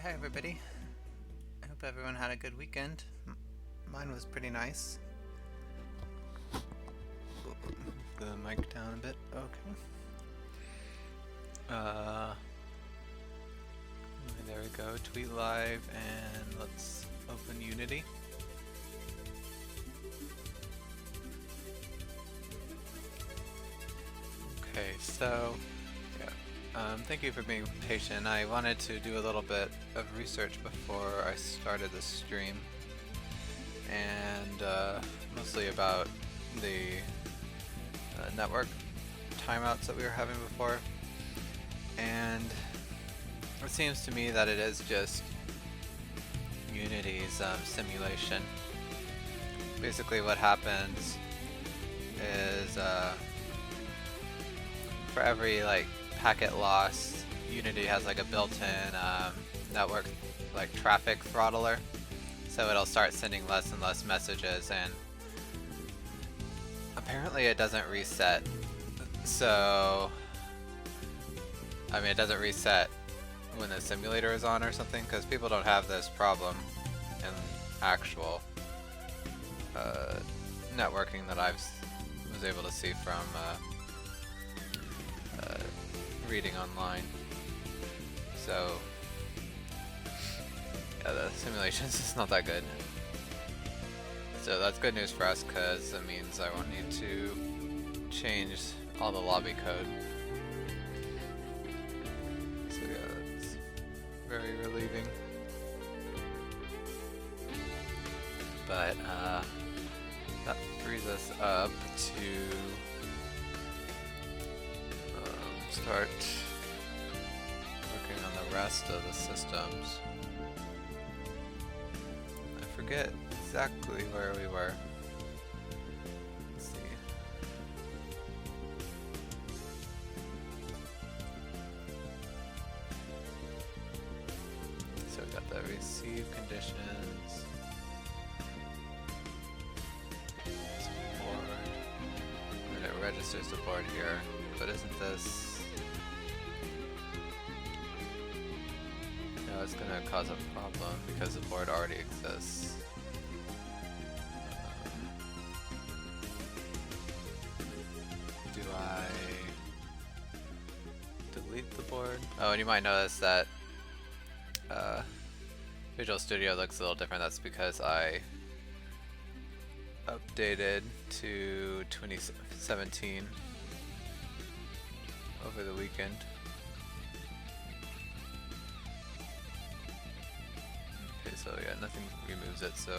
Hi everybody. I hope everyone had a good weekend. Mine was pretty nice. The mic down a bit. Okay. There we go. Tweet live, and let's open Unity. Okay, so thank you for being patient. I wanted to do a little bit of research before I started the stream, and mostly about the network timeouts that we were having before. And it seems to me that it is just Unity's simulation. Basically what happens is for every packet loss, Unity has a built-in network traffic throttler, so it'll start sending less and less messages, and apparently it doesn't reset. So I mean, it doesn't reset when the simulator is on or something, because people don't have this problem in actual networking that I was able to see from reading online. So yeah, the simulations is not that good. So that's good news for us, because it means I won't need to change all the lobby code. So yeah, that's very relieving. But that frees us up to start working on the rest of the systems. I forget exactly where we were. Let's see. So we got the receive conditions. Board. And it registers the board here, but isn't this? No, it's gonna cause a problem because the board already exists. Do I delete the board? Oh, and you might notice that Visual Studio looks a little different. That's because I updated to 2017 over the weekend. Okay, so yeah, nothing removes it, so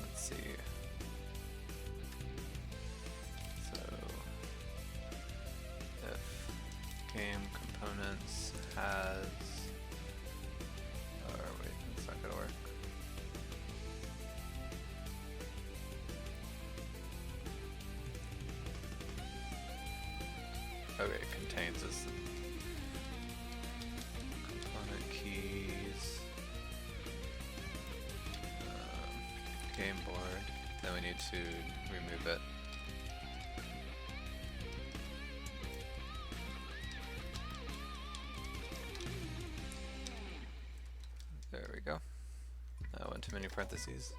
let's see. So if game components has, or wait, that's not gonna work. Okay, it contains this component keys, game board, then we need to remove it. There we go. That went too many parentheses.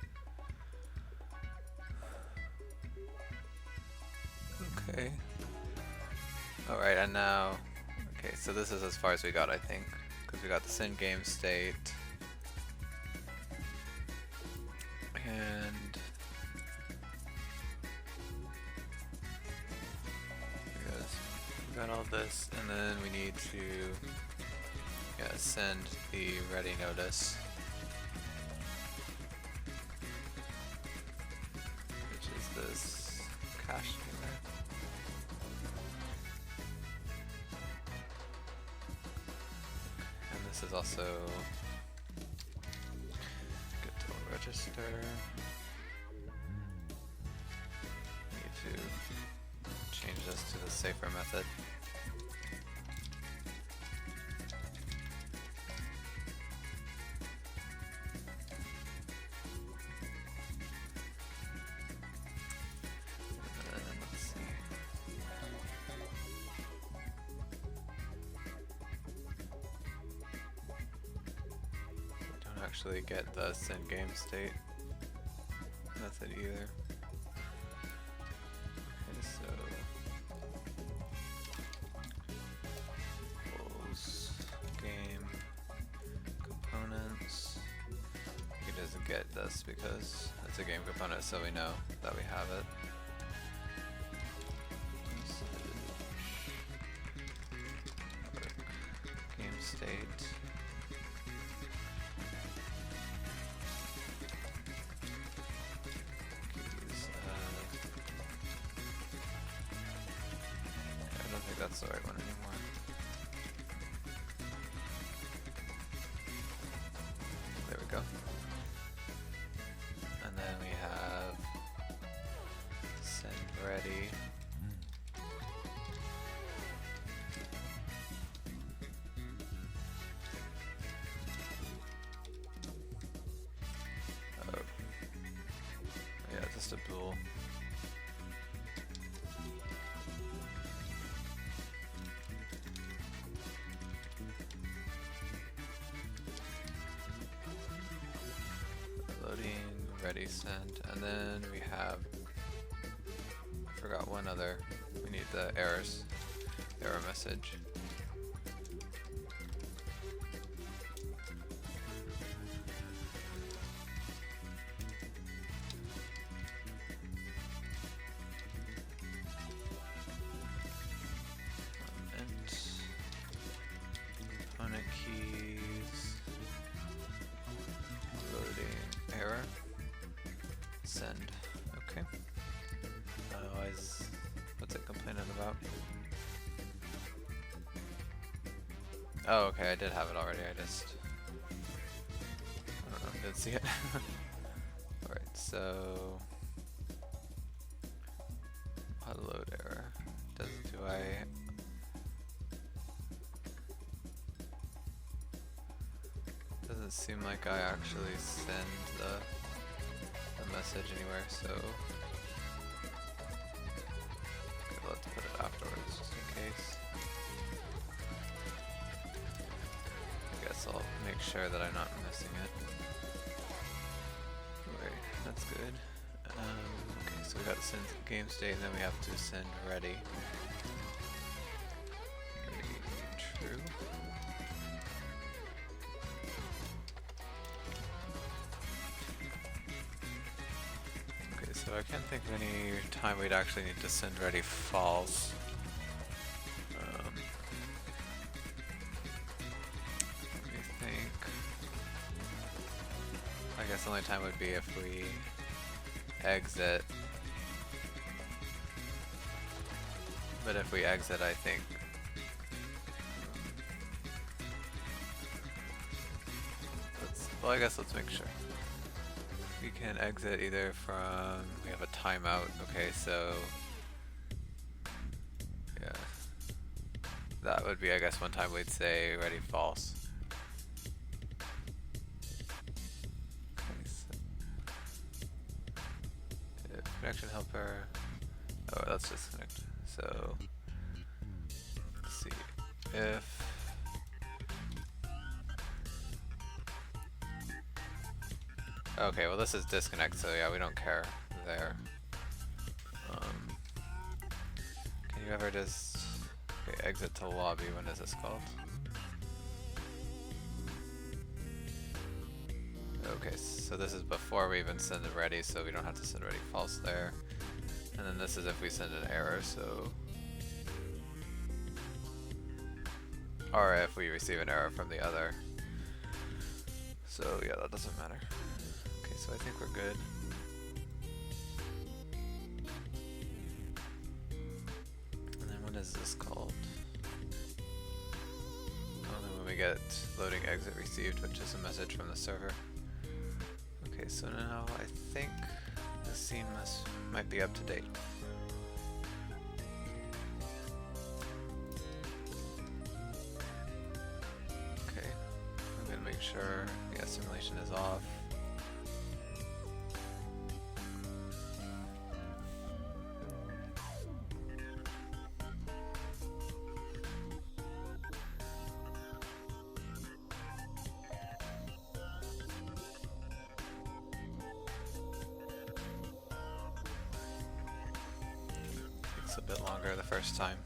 Okay. Alright, and now, okay, so this is as far as we got, I think, because we got the send game state, and we got all this, and then we need to send the ready notice, which is this cache schemer. This is also get to register. Need to change this to the safer method. And then let's see. Actually get the send game state method either. Okay, so equals game components. It doesn't get this because it's a game component, so we know that we have it. Game state. That's the right one anymore. There we go. And then we have send ready. Oh. Yeah, just a bool. Ready, send, and then we have, I forgot one other, we need the errors. error message. Component keys, loading error, send. Okay. Otherwise, what's it complaining about? Oh, okay, I did have it already. I don't know, didn't see it. Alright, so load error. Doesn't seem like I actually send the message anywhere, so okay, let's put it afterwards just in case. I guess I'll make sure that I'm not missing it. Alright, that's good. Okay, so we got to send game state, and then we have to send ready. True. Okay, so I can't think of any time we'd actually need to send ready false. Let me think. I guess the only time would be if we exit. But if we exit, I think well, I guess let's make sure. We can exit either from, we have a timeout, okay, so yeah, that would be, I guess, one time we'd say ready false. Okay, so if connection helper, oh, let's disconnect. So let's see if okay, well this is disconnect, so yeah, we don't care there. Can you ever just exit to lobby? When is this called? Okay, so this is before we even send it ready, so we don't have to send ready false there. And then this is if we send an error, so or if we receive an error from the other. So yeah, that doesn't matter. Okay, so I think we're good. And then what is this called? Oh, then when we get loading exit received, which is a message from the server. Okay, so now I think the scene might be up to date. Okay, I'm gonna make sure simulation is off. Takes a bit longer the first time.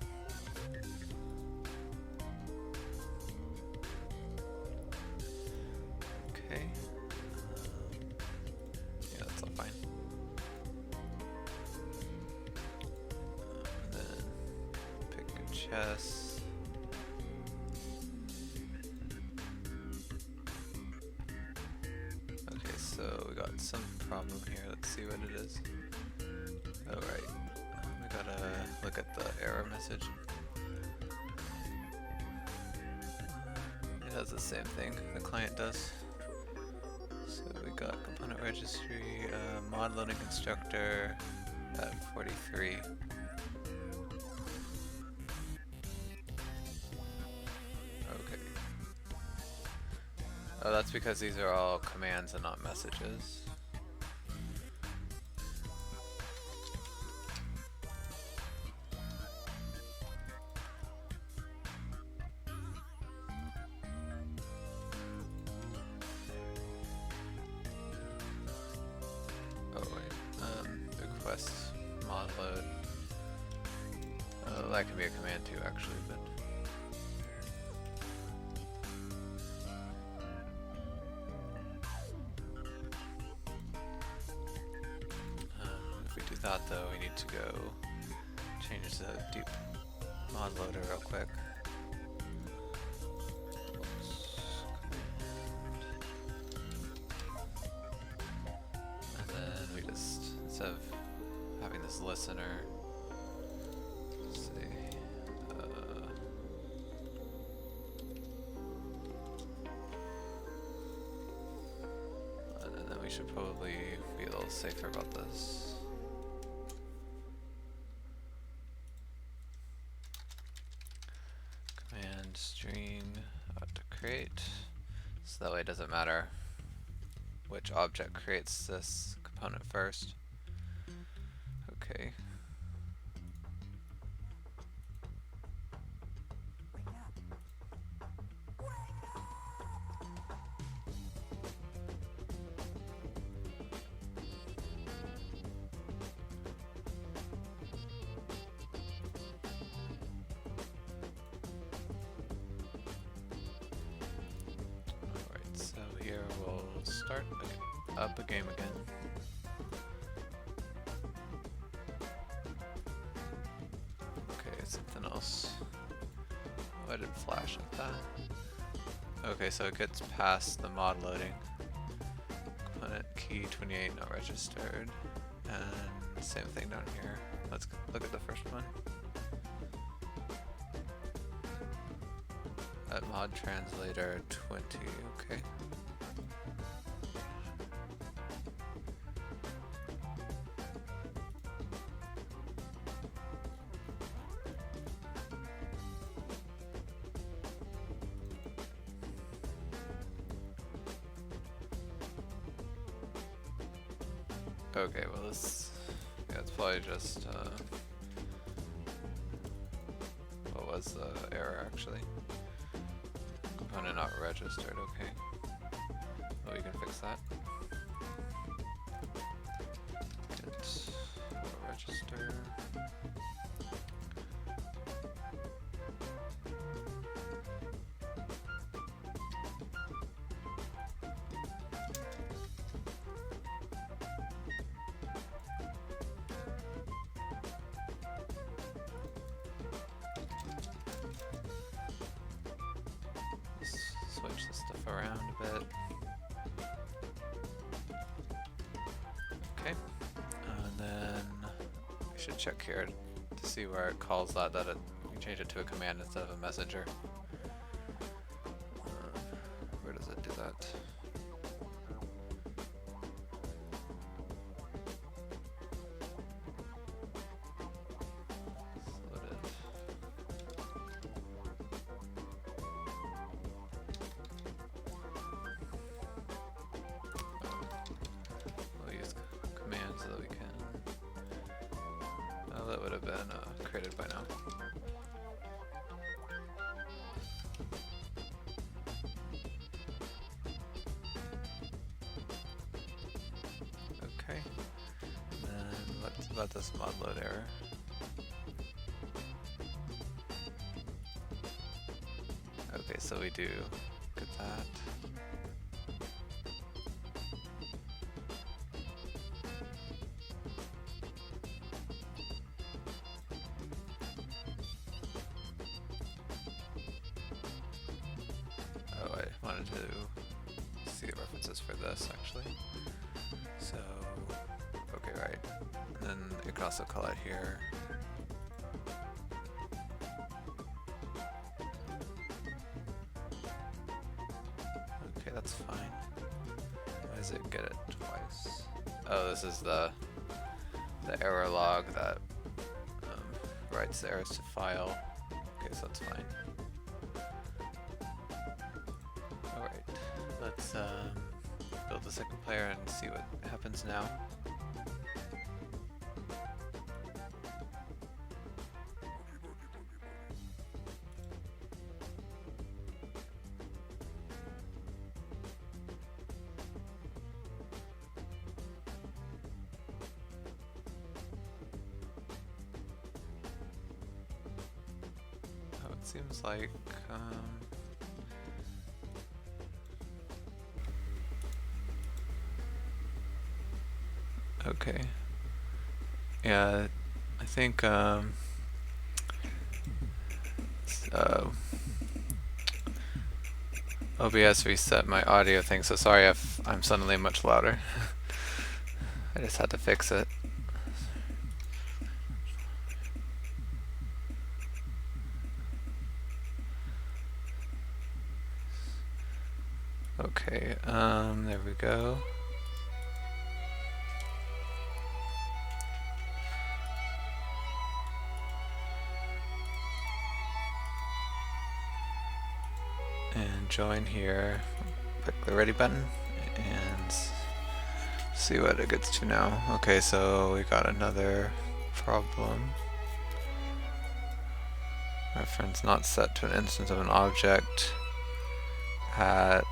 Chess. Okay, so we got some problem here. Let's see what it is. Oh, right. We gotta look at the error message. It has the same thing the client does. So we got component registry, mod loading constructor at 43. Oh, that's because these are all commands and not messages. Oh wait, request mod load. Well, that can be a command too, actually, but... if we do that, though, we need to go change the deep mod loader real quick. And then we just, instead of having this listener, let's see, and then we should probably be a little safer about this. Command string to create, so that way it doesn't matter which object creates this component first. Okay. Alright, so here we'll start up a game again. Okay, something else. Why did it flash like that? Okay, so it gets past the mod loading. Component key 28 not registered. And same thing down here. Let's look at the first one. At mod translator 20, okay. Okay, well this, yeah, it's probably just, what was the error actually? Component not registered, okay. Well, we can fix that. Get register. Switch this stuff around a bit. Okay, and then we should check here to see where it calls that it, we can change it to a command instead of a messenger. Where does it do that? So that we can, well, that would have been created by now. Okay, and then let's let this mod load error. Okay, so we do get that. Wanted to see the references for this actually. So, okay, right. And then you can also call it here. Okay, that's fine. Why does it get it twice? Oh, this is the error log that writes the errors to file. Okay, so that's fine. Let's build the second player and see what happens now. seems like okay. Yeah, I think OBS reset my audio thing, so sorry if I'm suddenly much louder. I just had to fix it. Okay, there we go. And join here, click the ready button, and see what it gets to now. Okay, so we got another problem. Reference not set to an instance of an object at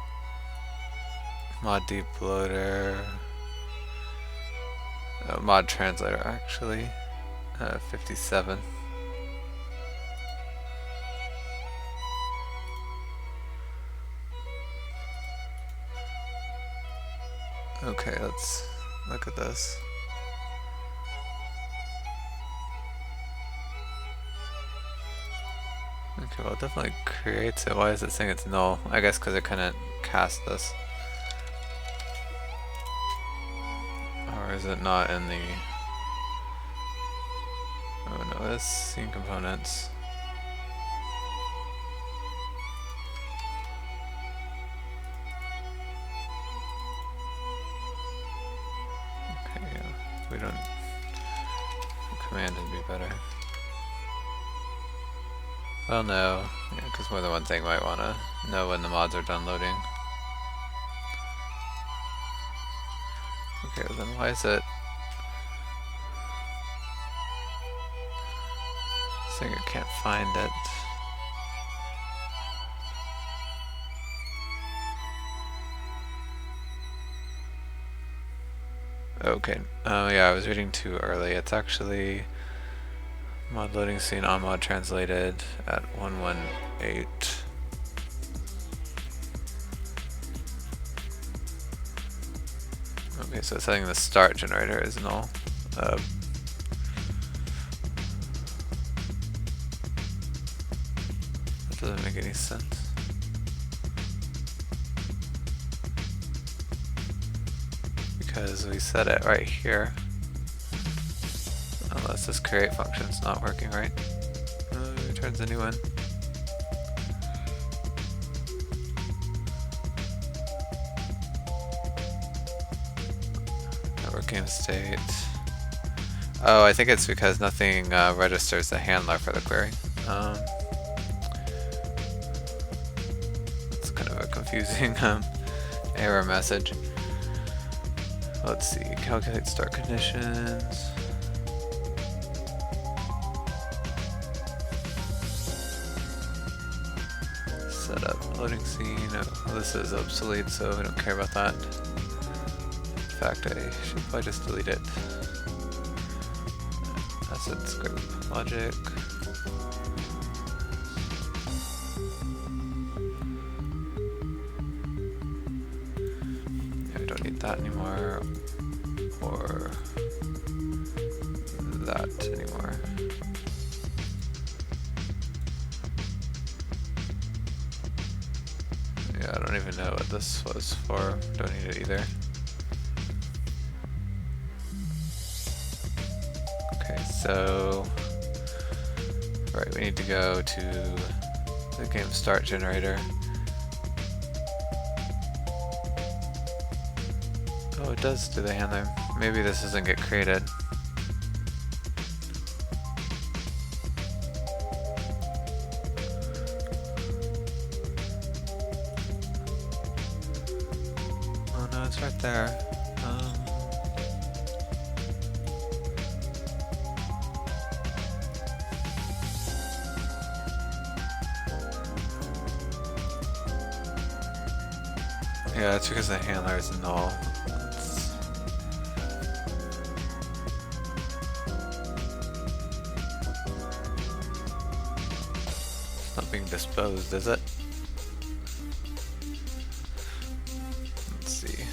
mod deep loader, mod translator actually, 57. Okay, let's look at this. Okay, well it definitely creates it. Why is it saying it's null? I guess because it couldn't cast this. Or is it not in the... Oh no, it's scene components. Okay, yeah. We don't... The command would be better. Well, no. Yeah, because more than one thing might want to know when the mods are done loading. Okay, well then why is it saying it can't find it? Okay, yeah, I was reading too early. It's actually mod loading scene on mod translated at 118. Okay, so it's saying the start generator is null. That doesn't make any sense. Because we set it right here. Unless this create function's not working right. It returns a new one. Network game state. Oh, I think it's because nothing registers the handler for the query. It's kind of a confusing error message. Let's see, calculate start conditions. Set up loading scene. Oh, this is obsolete, so we don't care about that. In fact, I should probably just delete it. Asset script logic. Yeah, we don't need that anymore. Or that anymore. Yeah, I don't even know what this was for. Don't need it either. Okay, so right, we need to go to the game start generator. Oh, it does do the handler. Maybe this doesn't get created. Oh no, it's right there. Yeah, it's because the handler is null. Not being disposed, is it? Let's see.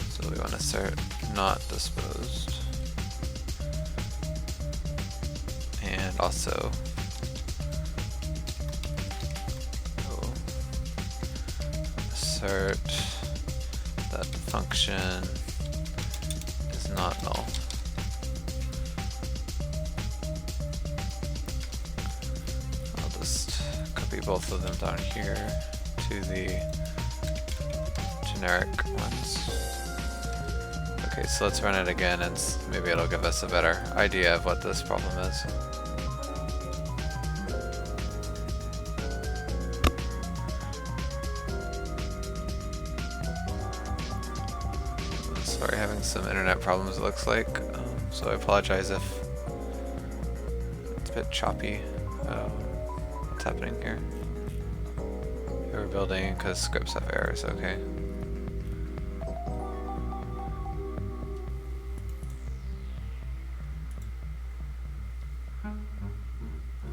So we want to assert not disposed. And also assert that the function is not null. I'll just copy both of them down here to the generic ones. Okay, so let's run it again and maybe it'll give us a better idea of what this problem is. Sorry, having some internet problems it looks like, so I apologize if it's a bit choppy. What's happening here? We're building because scripts have errors, okay.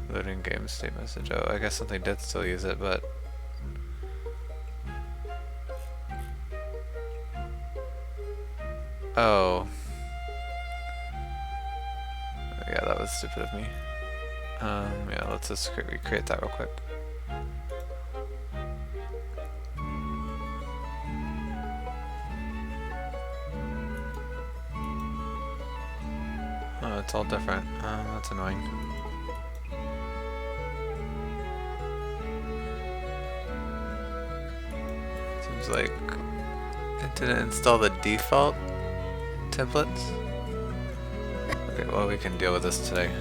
Loading game state message. Oh, I guess something did still use it, but oh. Yeah, that was stupid of me. Yeah, let's just recreate that real quick. Oh, it's all different. That's annoying. Seems like it didn't install the default templates. Okay, well, we can deal with this today.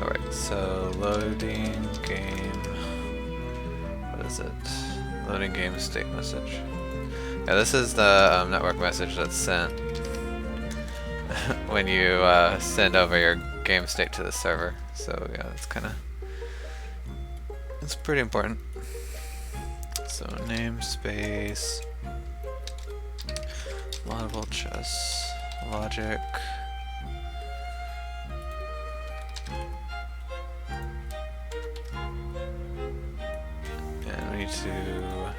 Alright, so loading game. What is it? Loading game state message. Yeah, this is the network message that's sent when you send over your game state to the server. So yeah, it's pretty important. So namespace Moddable Chess logic. And we need to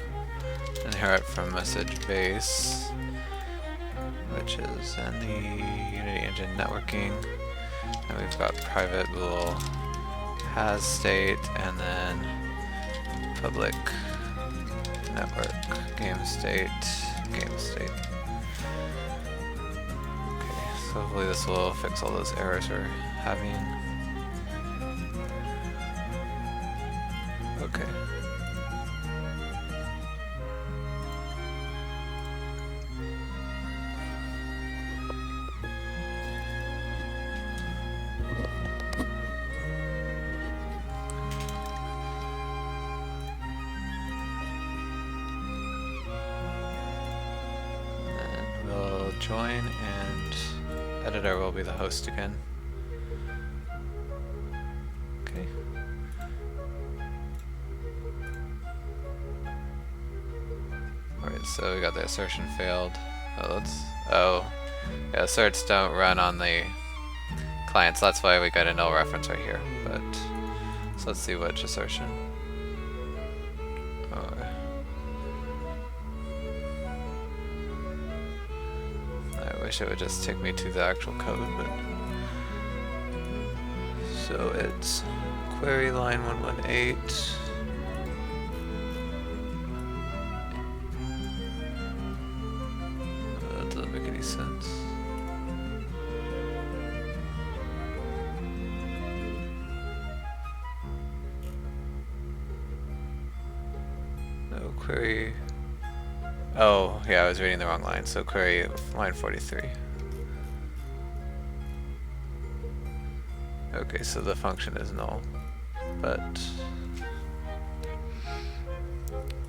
inherit from message base, which is in the Unity Engine networking. And we've got private bool has state and then public network game state. Okay, so hopefully this will fix all those errors we're having. Okay. Join and editor will be the host again. Okay. Alright, so we got the assertion failed. Yeah, asserts don't run on the client, so that's why we got a null reference right here. But so let's see which assertion. I wish it would just take me to the actual code, but so it's query line 118. That doesn't make any sense. No query. Oh, yeah, I was reading the wrong line, so query line 43. Okay, so the function is null, but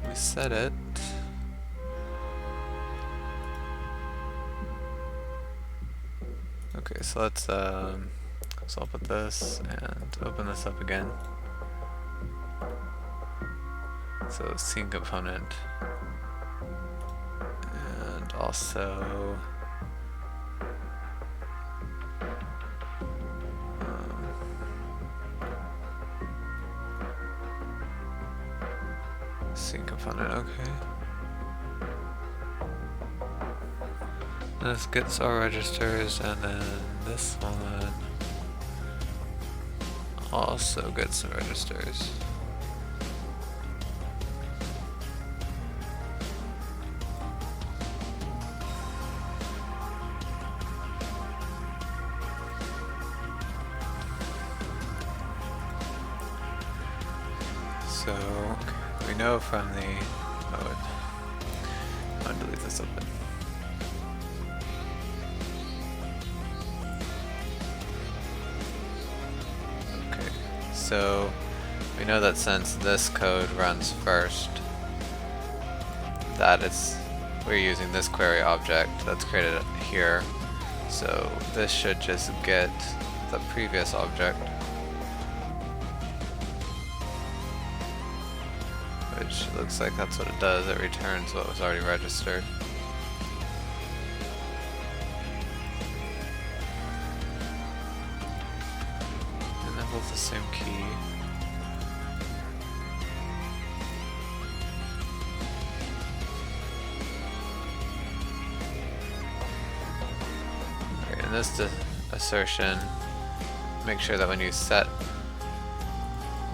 we set it. Okay, so let's so I'll put this and open this up again. So scene component. also scene component, okay. This gets our registers, and then this one also gets some registers. So we know from the I'm going to leave this open. Okay, so we know that since this code runs first, that we're using this query object that's created here. So this should just get the previous object, which looks like that's what it does. It returns what was already registered. And they're both the same key. Okay, in this assertion, make sure that when you set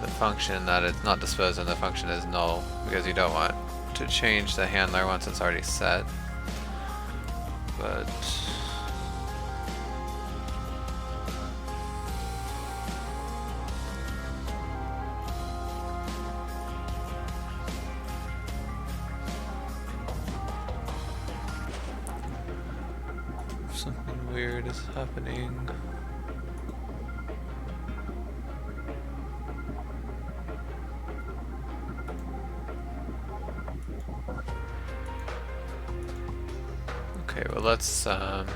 the function that it's not disposed and the function is null, because you don't want to change the handler once it's already set. But something weird is happening. Okay, well let's have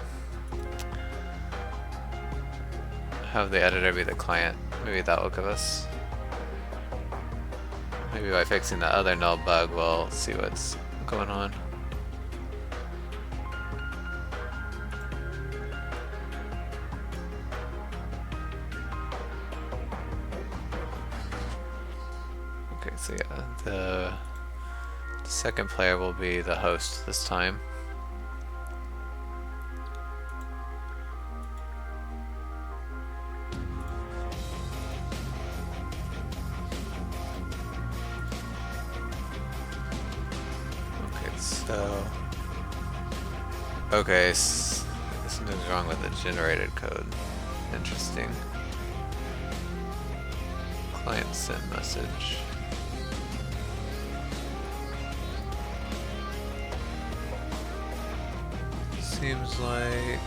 the editor be the client. Maybe that will give us... Maybe by fixing the other null bug we'll see what's going on. Okay, so yeah, the second player will be the host this time. So, okay, something's wrong with the generated code. Interesting. Client send message. Seems like...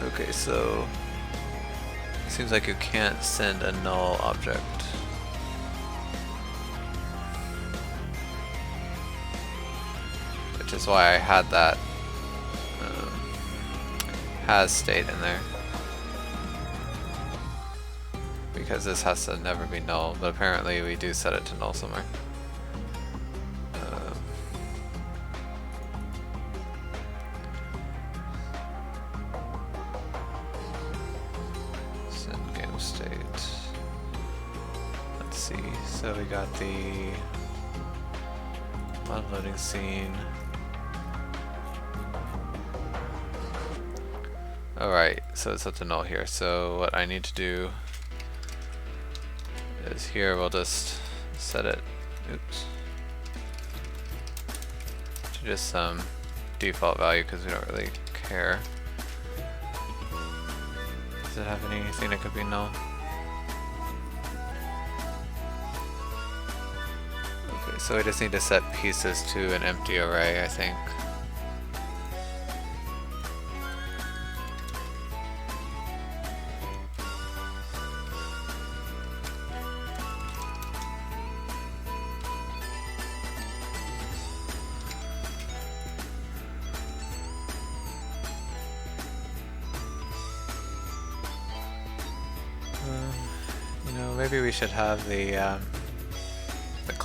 Okay, so... Seems like you can't send a null object. Which is why I had that has state in there. Because this has to never be null, but apparently we do set it to null somewhere. State. Let's see. So we got the mod loading scene. Alright, so it's set to null here. So what I need to do is here we'll just set it, oops, to just some default value because we don't really care. Does it have anything that could be null? Okay, so we just need to set pieces to an empty array, I think. You know, maybe we should have the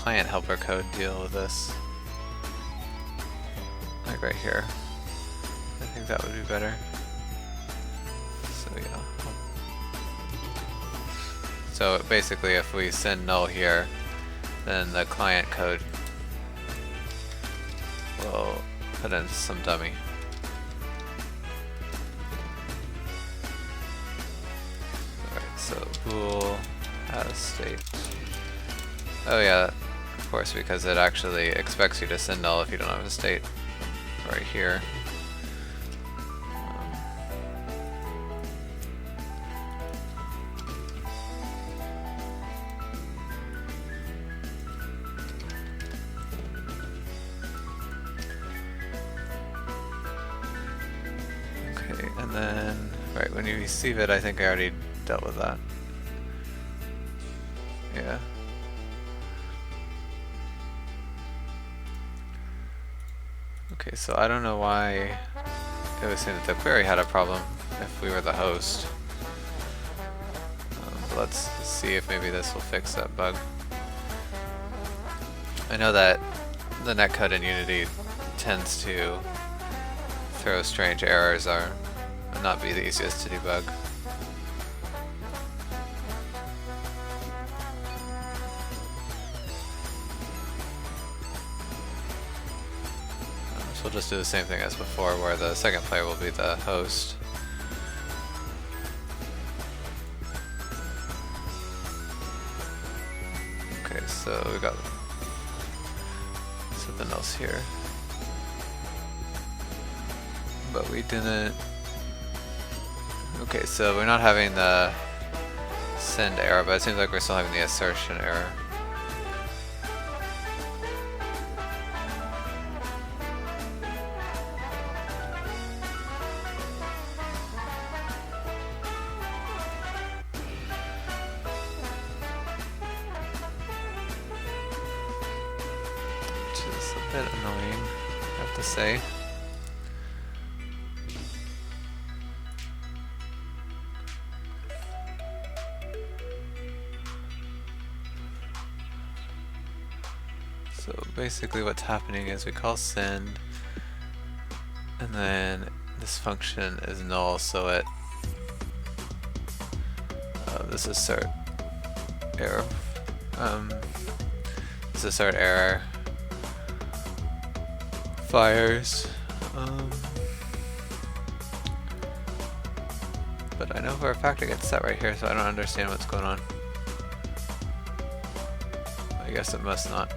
client helper code deal with this. Like right here. I think that would be better. So yeah. So basically if we send null here, then the client code will put in some dummy. Alright, so bool has state. Oh yeah, of course, because it actually expects you to send null if you don't have a state right here. Okay, and then, right, when you receive it, I think I already dealt with that. Yeah. Okay, so I don't know why it was saying that the query had a problem if we were the host. But let's see if maybe this will fix that bug. I know that the netcode in Unity tends to throw strange errors or not be the easiest to debug. So we'll just do the same thing as before, where the second player will be the host. Okay, so we got something else here. But we didn't... Okay, so we're not having the send error, but it seems like we're still having the assertion error. Which is a bit annoying, I have to say. So basically what's happening is we call send, and then this function is null, so it this assert error this assert error fires, but I know for a fact it gets set right here, so I don't understand what's going on. I guess it must not.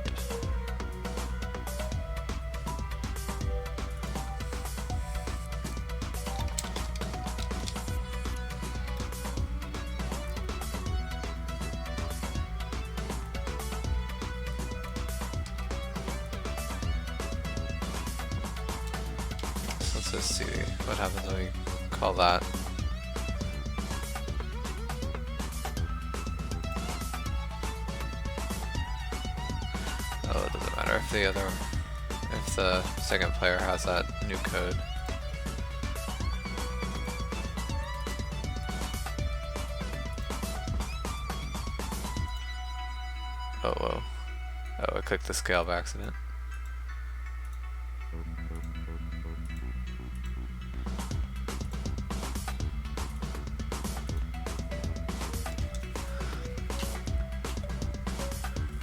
Let's just see what happens when we call that. Oh, it doesn't matter if the second player has that new code. Oh, whoa. Oh, I clicked the scale by accident.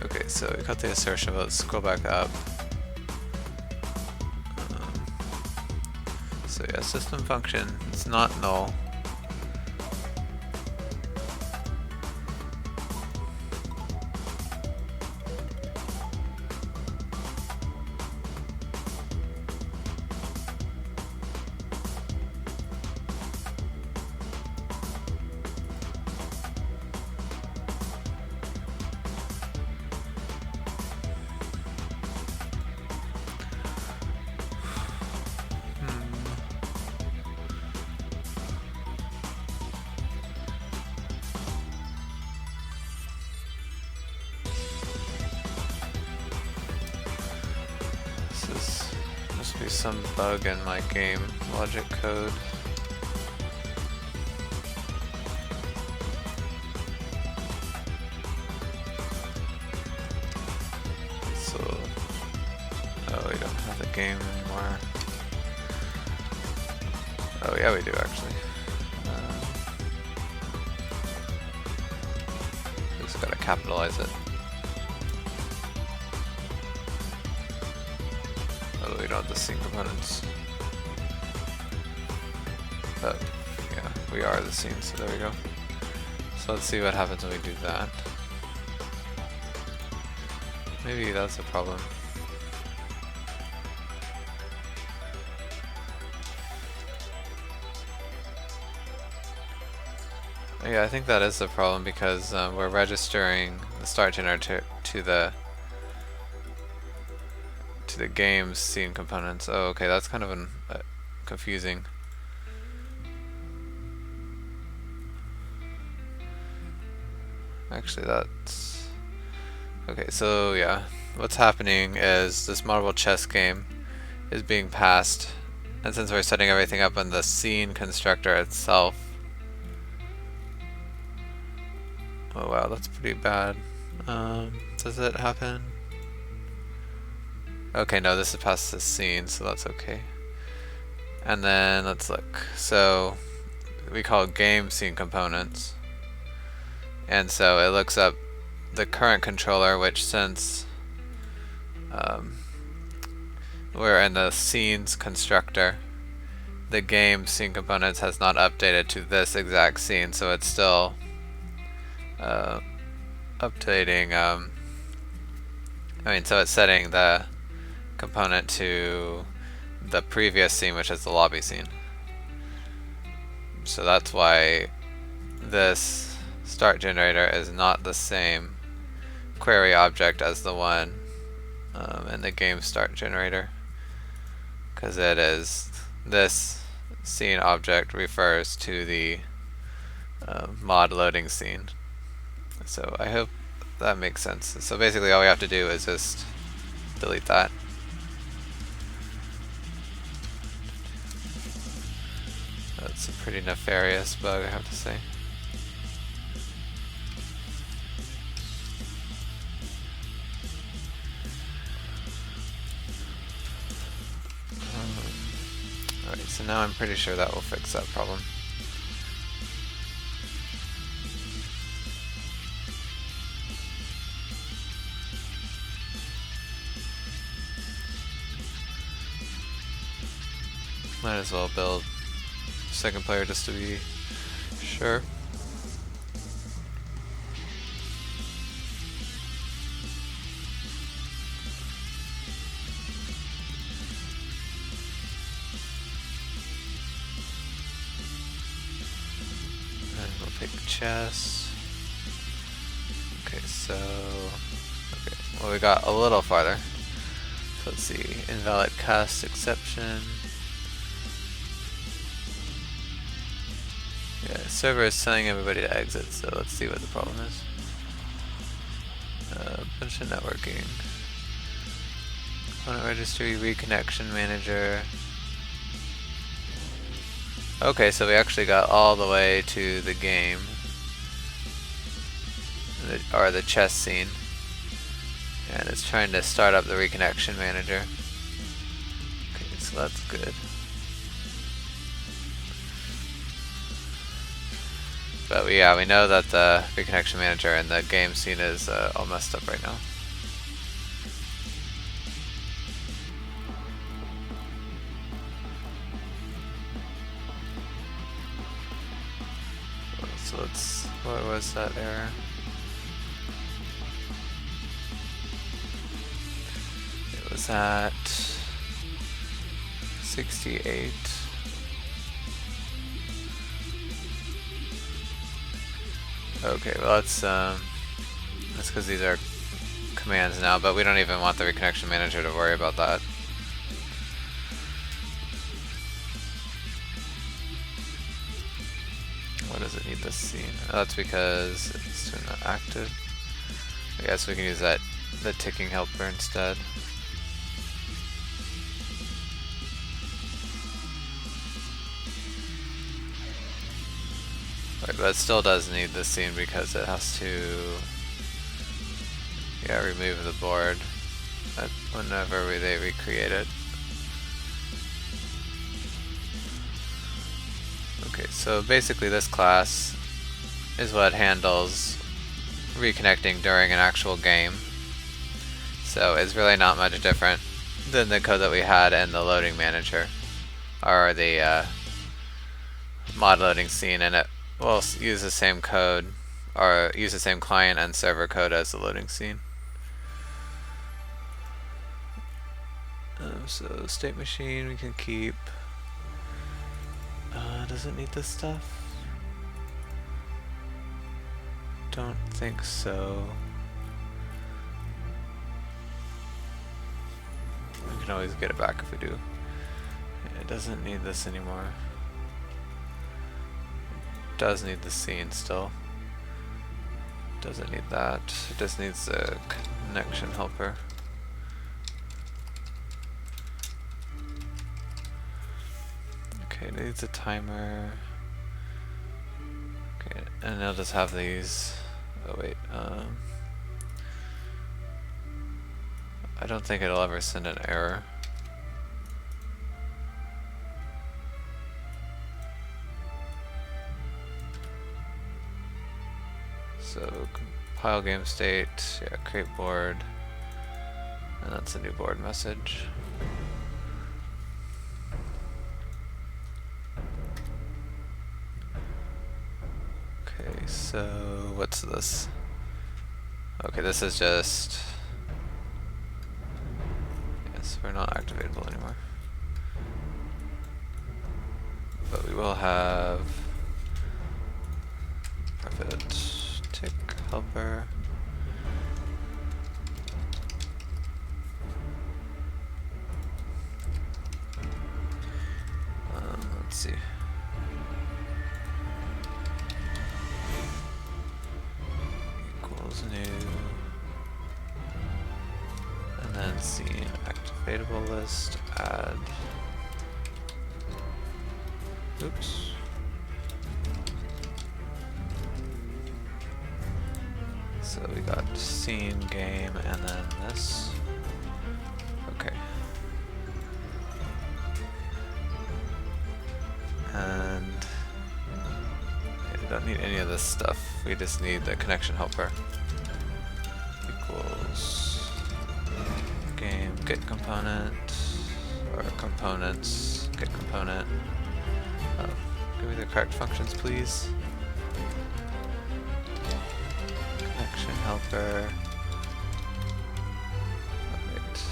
Okay, so we got the assertion, but let's scroll back up. So yeah, system function, it's not null. Must be some bug in my game logic code. game anymore. Oh yeah, we do actually. Just gotta capitalize it. Oh, we don't have the scene components. But yeah, we are the scene, so there we go. So let's see what happens when we do that. Maybe that's a problem. Yeah, I think that is the problem because we're registering the start generator to the game's scene components. Oh, okay, that's kind of confusing. Actually, that's okay. So yeah, what's happening is this Moddable Chess game is being passed, and since we're setting everything up on the scene constructor itself. Oh wow, that's pretty bad. Does it happen? Okay, no, this is past the scene, so that's okay. And then let's look. So we call game scene components. And so it looks up the current controller, which since we're in the scenes constructor, the game scene components has not updated to this exact scene, so it's still updating. So it's setting the component to the previous scene, which is the lobby scene. So that's why this start generator is not the same query object as the one in the game start generator, because it is this scene object refers to the mod loading scene. So I hope that makes sense. So basically all we have to do is just delete that. That's a pretty nefarious bug, I have to say. Alright, so now I'm pretty sure that will fix that problem. Might as well build second player just to be sure. And we'll pick chess. Okay, so well, we got a little farther. So let's see, invalid cast exception. Yeah, server is telling everybody to exit, so let's see what the problem is. Bunch of networking. Component registry, reconnection manager. Okay, so we actually got all the way to the game, or the chess scene, and it's trying to start up the reconnection manager. Okay, so that's good. But we know that the reconnection manager and the game scene is all messed up right now. So let's, what was that error? It was at 68. Okay, well that's because these are commands now, but we don't even want the reconnection manager to worry about that. What does it need this scene? Oh, that's because it's not active. I guess we can use the ticking helper instead. Right, but it still does need this scene because it has to remove the board whenever they recreate it. Okay, so basically this class is what handles reconnecting during an actual game. So it's really not much different than the code that we had in the loading manager, or the mod loading scene, and it will use the same code, or use the same client and server code as the loading scene. So state machine we can keep. Does it need this stuff? Don't think so. We can always get it back if we do. It doesn't need this anymore. It does need the scene still. Doesn't need that. It just needs the connection helper. Okay, it needs a timer. Okay, and it'll just have these. Oh wait, I don't think it'll ever send an error. So compile game state, yeah, create board, and that's a new board message. Okay, so what's this? Okay, this is just, yes, we're not activatable anymore. But we will have private tick helper. Let's see. Equals new. And then scene activatable list, add. Oops. So we got scene, game, and then this. Okay. And we don't need any of this stuff. We just need the connection helper. Equals game get component, or components get component. Give me the correct functions, please. Connection helper. Wait.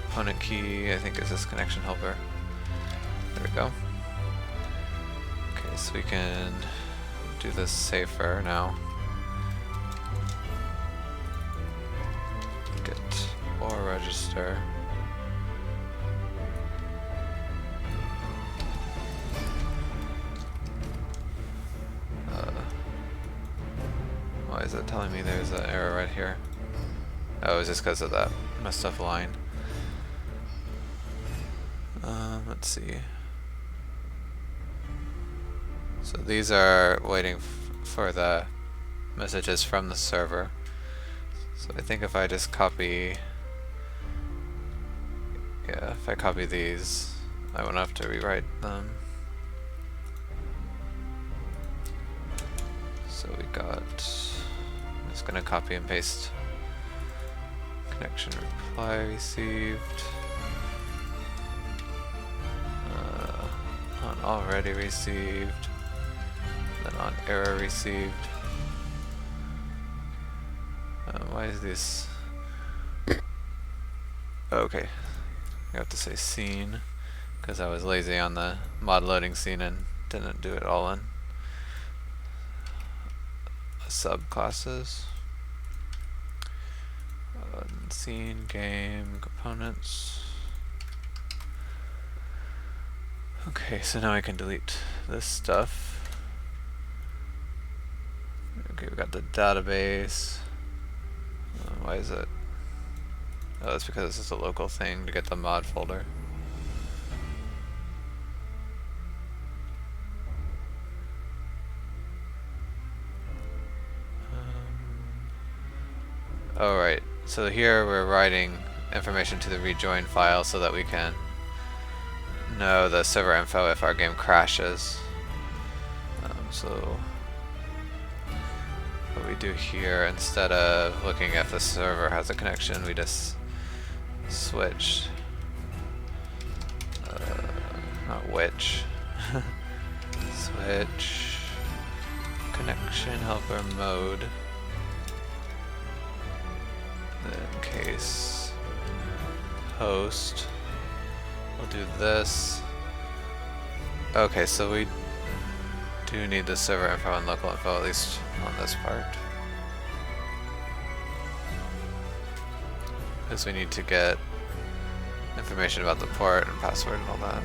Component key, I think, is this connection helper. There we go. Okay, so we can do this safer now. Get or register. Why is it telling me there's an error right here? Oh, it's just because of that messed up line. Let's see. So these are waiting for the messages from the server. So I think if I just copy, yeah, if I copy these, I won't have to rewrite them. So we got, I'm just gonna copy and paste connection reply received, on already received, then on error received. Why is this? Okay, I have to say scene because I was lazy on the mod loading scene and didn't do it all in subclasses. Scene, game, components. Okay, so now I can delete this stuff. Okay, we got the database. Why is it? Oh, that's because this is a local thing to get the mod folder. Oh, right. So here we're writing information to the rejoin file so that we can know the server info if our game crashes. So what we do here, instead of looking if the server has a connection, we just switch, not which, switch connection helper mode, then case host, we'll do this. Okay, so we do need the server info and local info, at least on this part, because we need to get information about the port and password and all that.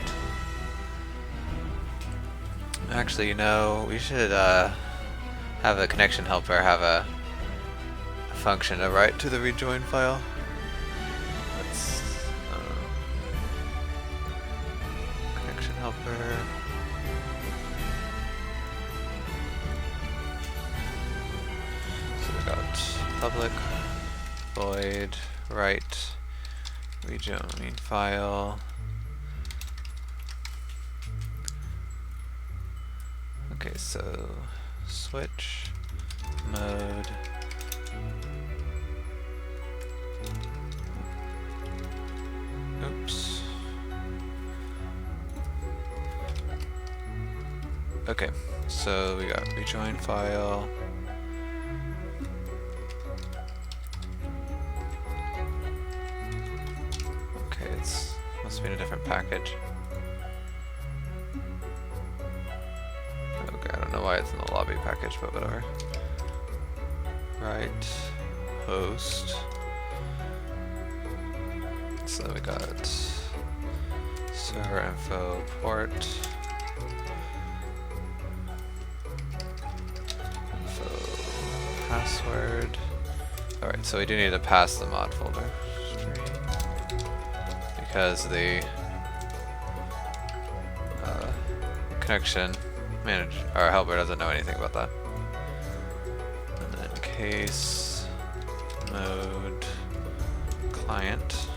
Actually, you know, we should have the connection helper have a function to write to the rejoin file. Let's connection helper. So we got public void write rejoin file. Okay, so switch mode. Oops. Okay, so we got rejoin file. Okay, it's must be in a different package. Okay, I don't know why it's in the lobby package, but whatever. Right, host. So we got server info port, info password. Alright, so we do need to pass the mod folder because the connection manager, our helper, doesn't know anything about that. And then case mode client.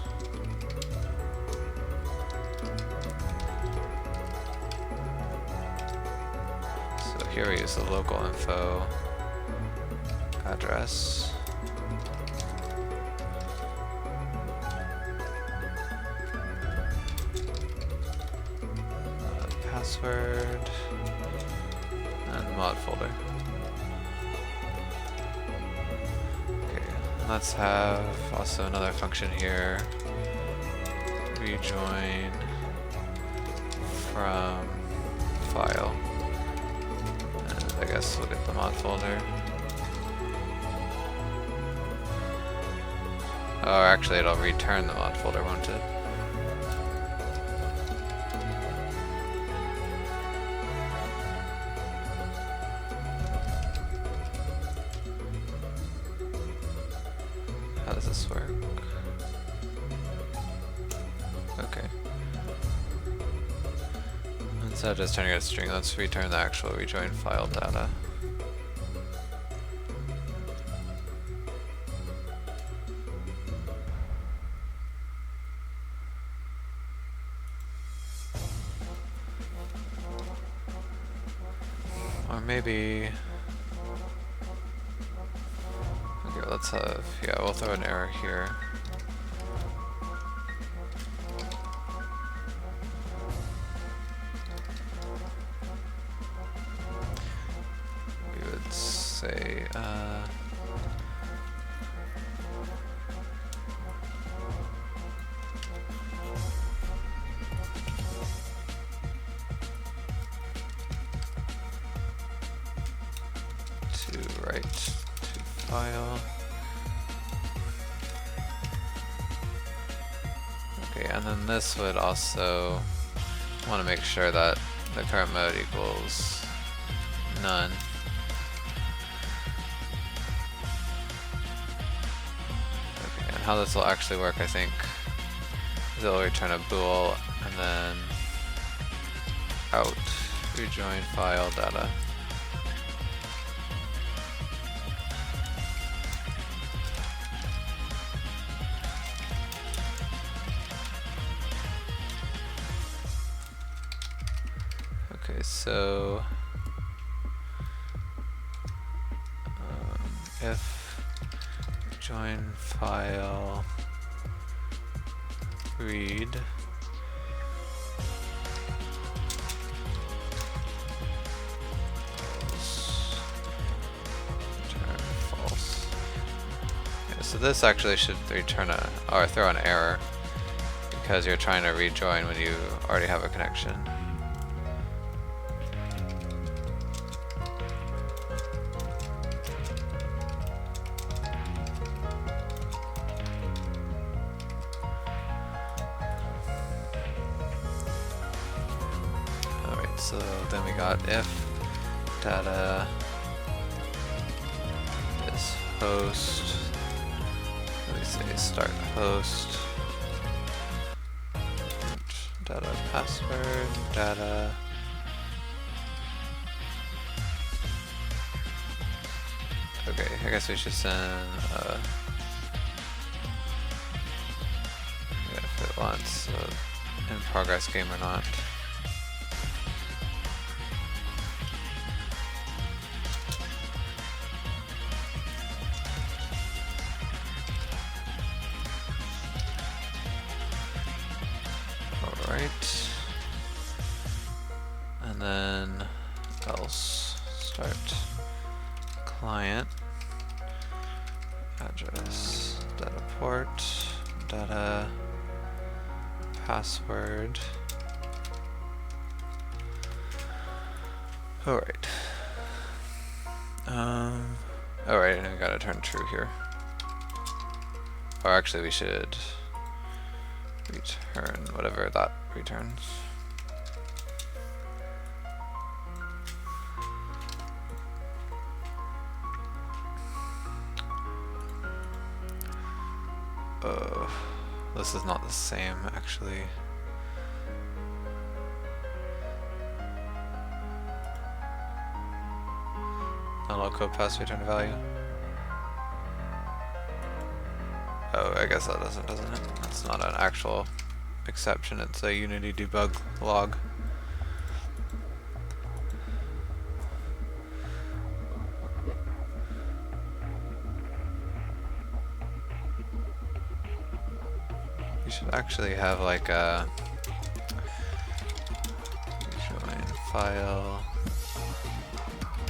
So here we use the local info address. Password and mod folder. Okay, let's have also another function here. Rejoin from file. And I guess we'll get the mod folder. Oh, actually it'll return the mod folder, won't it? How does this work? Okay. Instead of just turning a string, let's return the actual rejoin file data. Or maybe... Okay, let's have... Yeah, we'll throw an error here. We would say... to write to file. Okay, and then this would also want to make sure that the current mode equals none. Okay, and how this will actually work, I think, is it'll return a bool and then out rejoin file data. Okay, so rejoin file, read. Return false. Okay, so this actually should return or throw an error because you're trying to rejoin when you already have a connection. So then we got if data is host, we say start host, data password, data okay, I guess we should send if it wants in progress game or not. Alright, and then else start client address data port data password. Alright. Alright, and we gotta turn true here. Or actually we should return whatever that returns. This is not the same actually. Unlock code pass return value. Oh, I guess that doesn't it? That's not an actual exception, it's a Unity debug log. You should actually have like a join file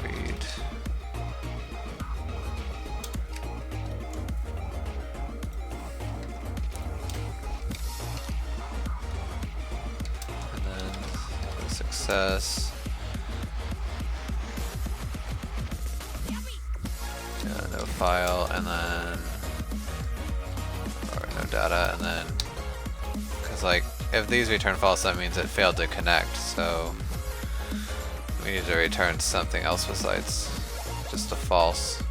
read. Success. No file, and then or no data, and then because like if these return false, that means it failed to connect. So we need to return something else besides just a false.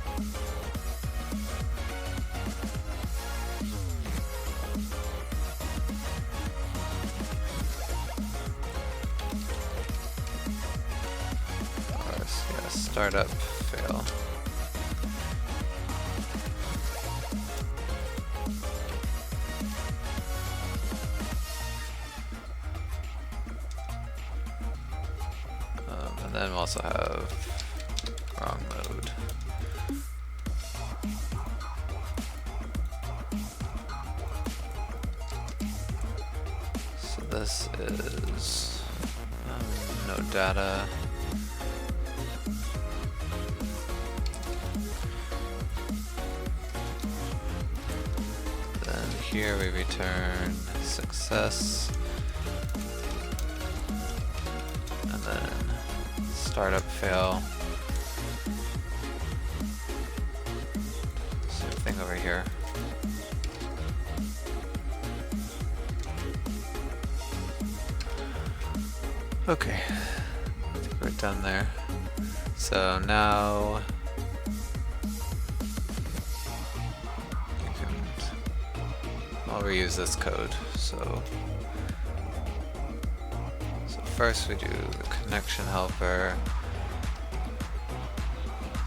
Startup fail. And then we'll also have wrong mode. So this is no data. Here we return success, and then startup fail. Same thing over here. Okay, I think we're done there. So now I'll reuse this code. So first we do the connection helper.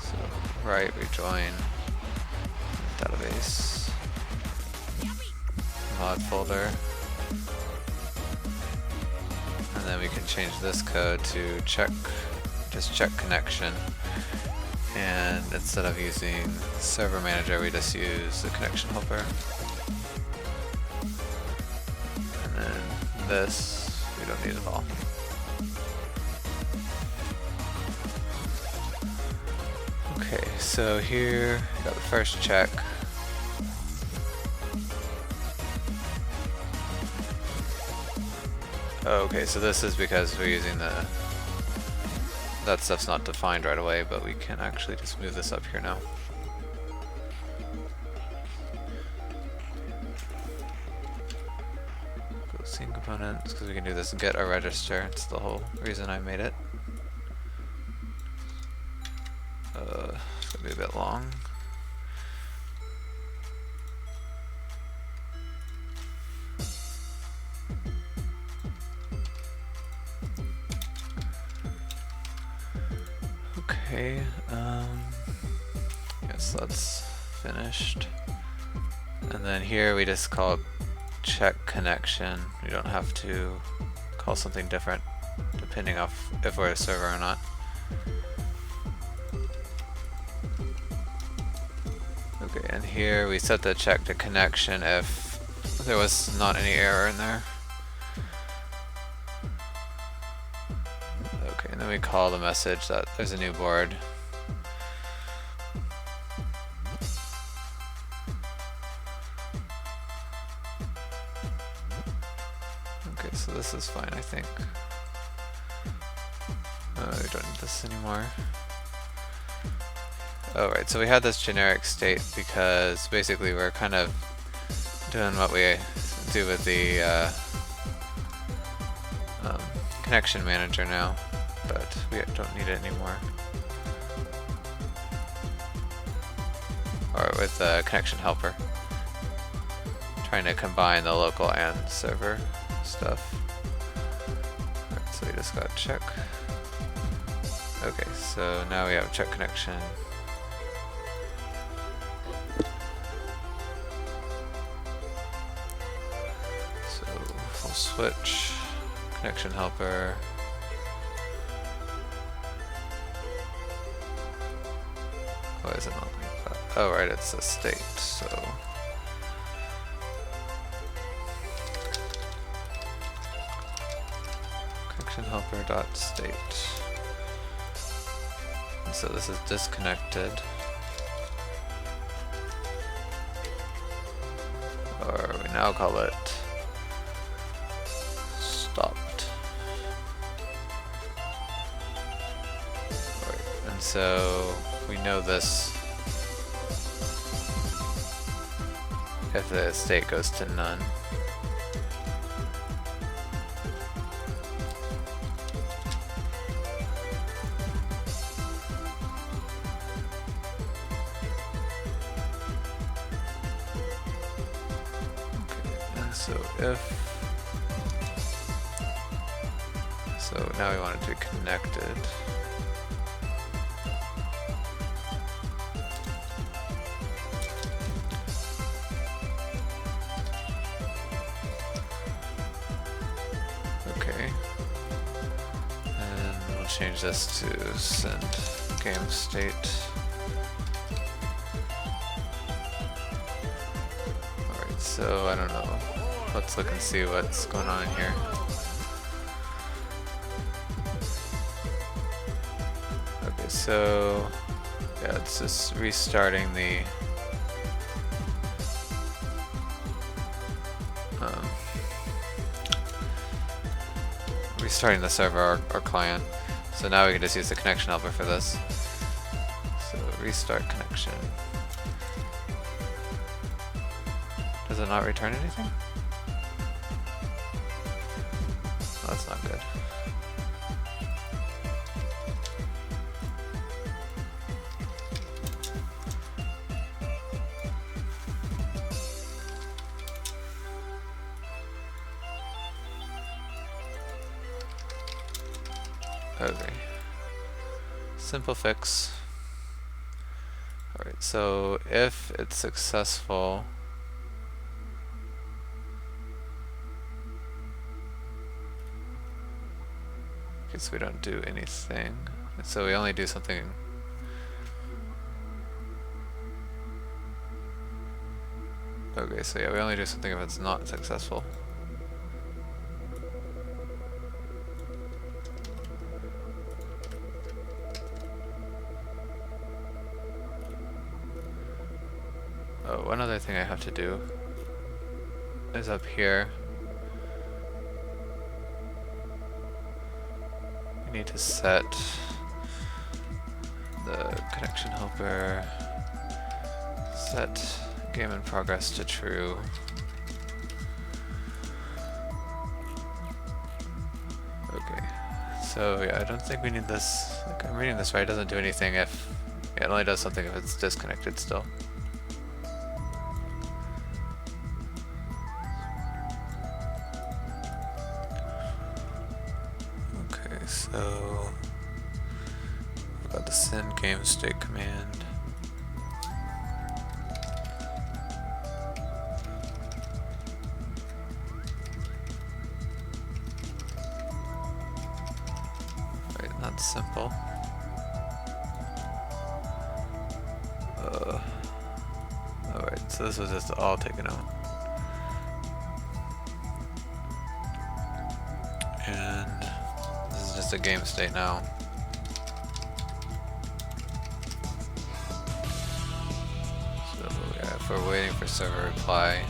So write rejoin database mod folder, and then we can change this code to check connection. And instead of using server manager, we just use the connection helper. And then this, we don't need at all. Okay, so here, we got the first check. Okay, so this is because we're using that stuff's not defined right away, but we can actually just move this up here now. Go scene components, because we can do this get a register. It's the whole reason I made it. It's gonna be a bit long. Okay, yes, that's finished. And then here we just call it check connection. We don't have to call something different depending on if we're a server or not. Okay, and here we set the check to connection if there was not any error in there. Okay, and then we call the message that there's a new board. Okay, so this is fine, I think. We don't need this anymore. Oh, right, so we had this generic state because basically we're kind of doing what we do with the connection manager now, but we don't need it anymore. Or with the connection helper. Trying to combine the local and server stuff. Alright, so we just got check. Okay, so now we have check connection. So full switch, connection helper. Why is it not like that? Oh right, it's a state, so connection helper dot state. And so this is disconnected. Or we now call it stopped. Right. And so we know this if the state goes to none. So now we want it to be connected. Okay. And we'll change this to send game state. Alright, so I don't know. Let's look and see what's going on in here. Okay, so yeah, it's just restarting the server or client. So now we can just use the connection helper for this. So restart connection. Does it not return anything? That's not good. Okay. Simple fix. Alright, so if it's successful, okay, so we don't do anything. So we only do something Okay, so yeah, we only do something if it's not successful. Oh, one other thing I have to do is up here. We need to set the connection helper, set game in progress to true. Okay, so yeah, I don't think we need this. Like, I'm reading this right, it doesn't do anything if, yeah, it only does something if it's disconnected still. Okay, so we've got the send game state command. Right, that's simple. Alright, so this was just all taken out. And this is just a game state now. So yeah, if we're waiting for server reply.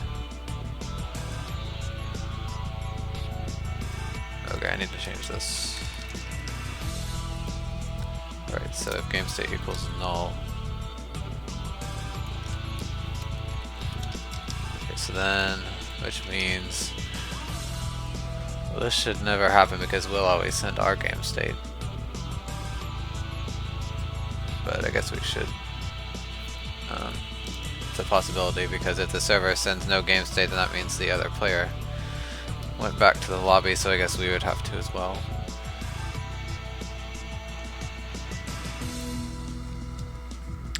Okay, I need to change this. Alright, so if game state equals null. Okay, so then, which means well, this should never happen because we'll always send our game state. But I guess we should. It's a possibility because if the server sends no game state, then that means the other player went back to the lobby, so I guess we would have to as well.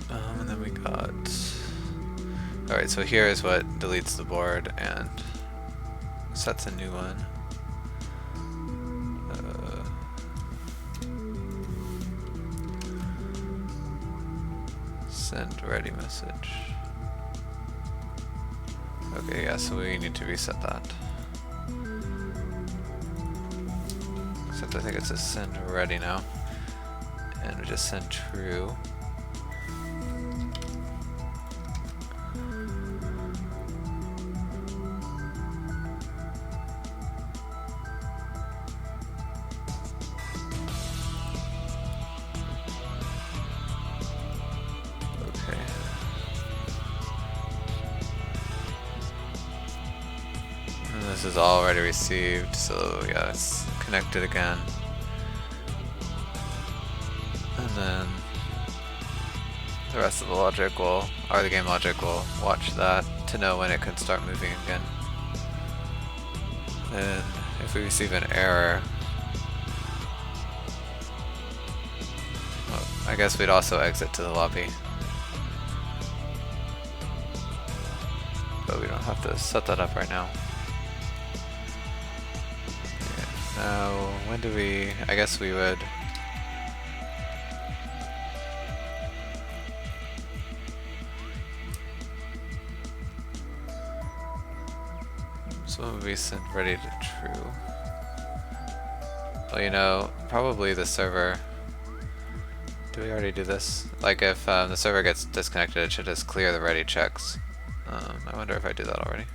And then we got... Alright, so here is what deletes the board and sets a new one. Send ready message. Okay, yeah, so we need to reset that. Except I think it says send ready now. And we just send true. This is already received, so yeah, it's connected again. And then the rest of the logic will, or the game logic will watch that to know when it can start moving again. And if we receive an error, well, I guess we'd also exit to the lobby. But we don't have to set that up right now. Now, when do we... I guess we would... So when would we send ready to true? Well, you know, probably the server... Do we already do this? Like if the server gets disconnected, it should just clear the ready checks. I wonder if I do that already.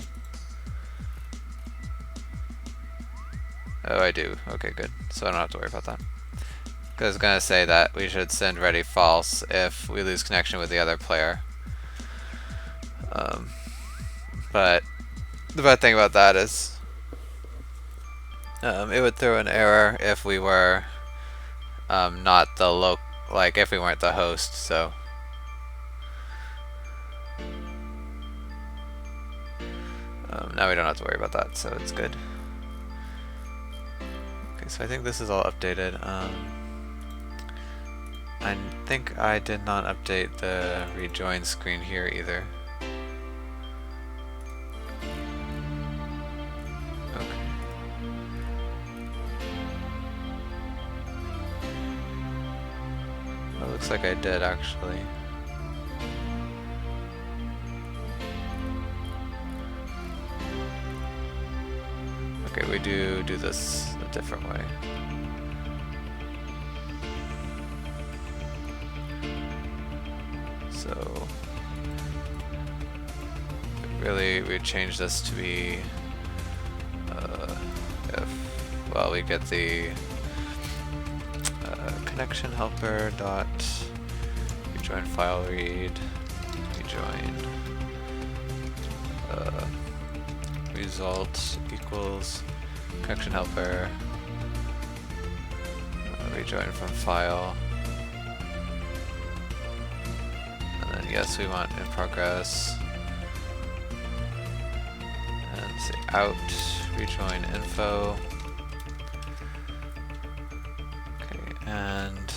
Oh, I do. Okay, good. So I don't have to worry about that. Because I was going to say that we should send ready false if we lose connection with the other player. But the bad thing about that is it would throw an error if we were not the like if we weren't the host, so now we don't have to worry about that, so it's good. So I think this is all updated. I think I did not update the rejoin screen here either. Okay. Well, it looks like I did actually. Okay, we do this a different way. So really, we change this to be if, well, we get the connection helper dot rejoin file read rejoin result equals connection helper rejoin from file, and then yes, we want in progress, and say out rejoin info. Okay, and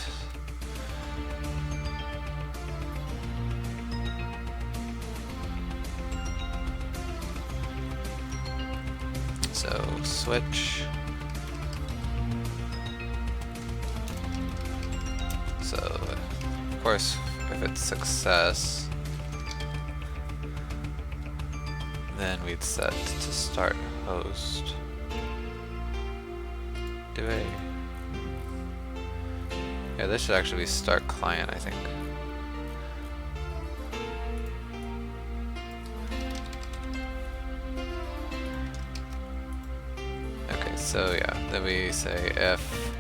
so switch. So of course, if it's success, then we'd set to start host. Do a. Yeah, this should actually be start client, I think. Okay, so yeah, then we say if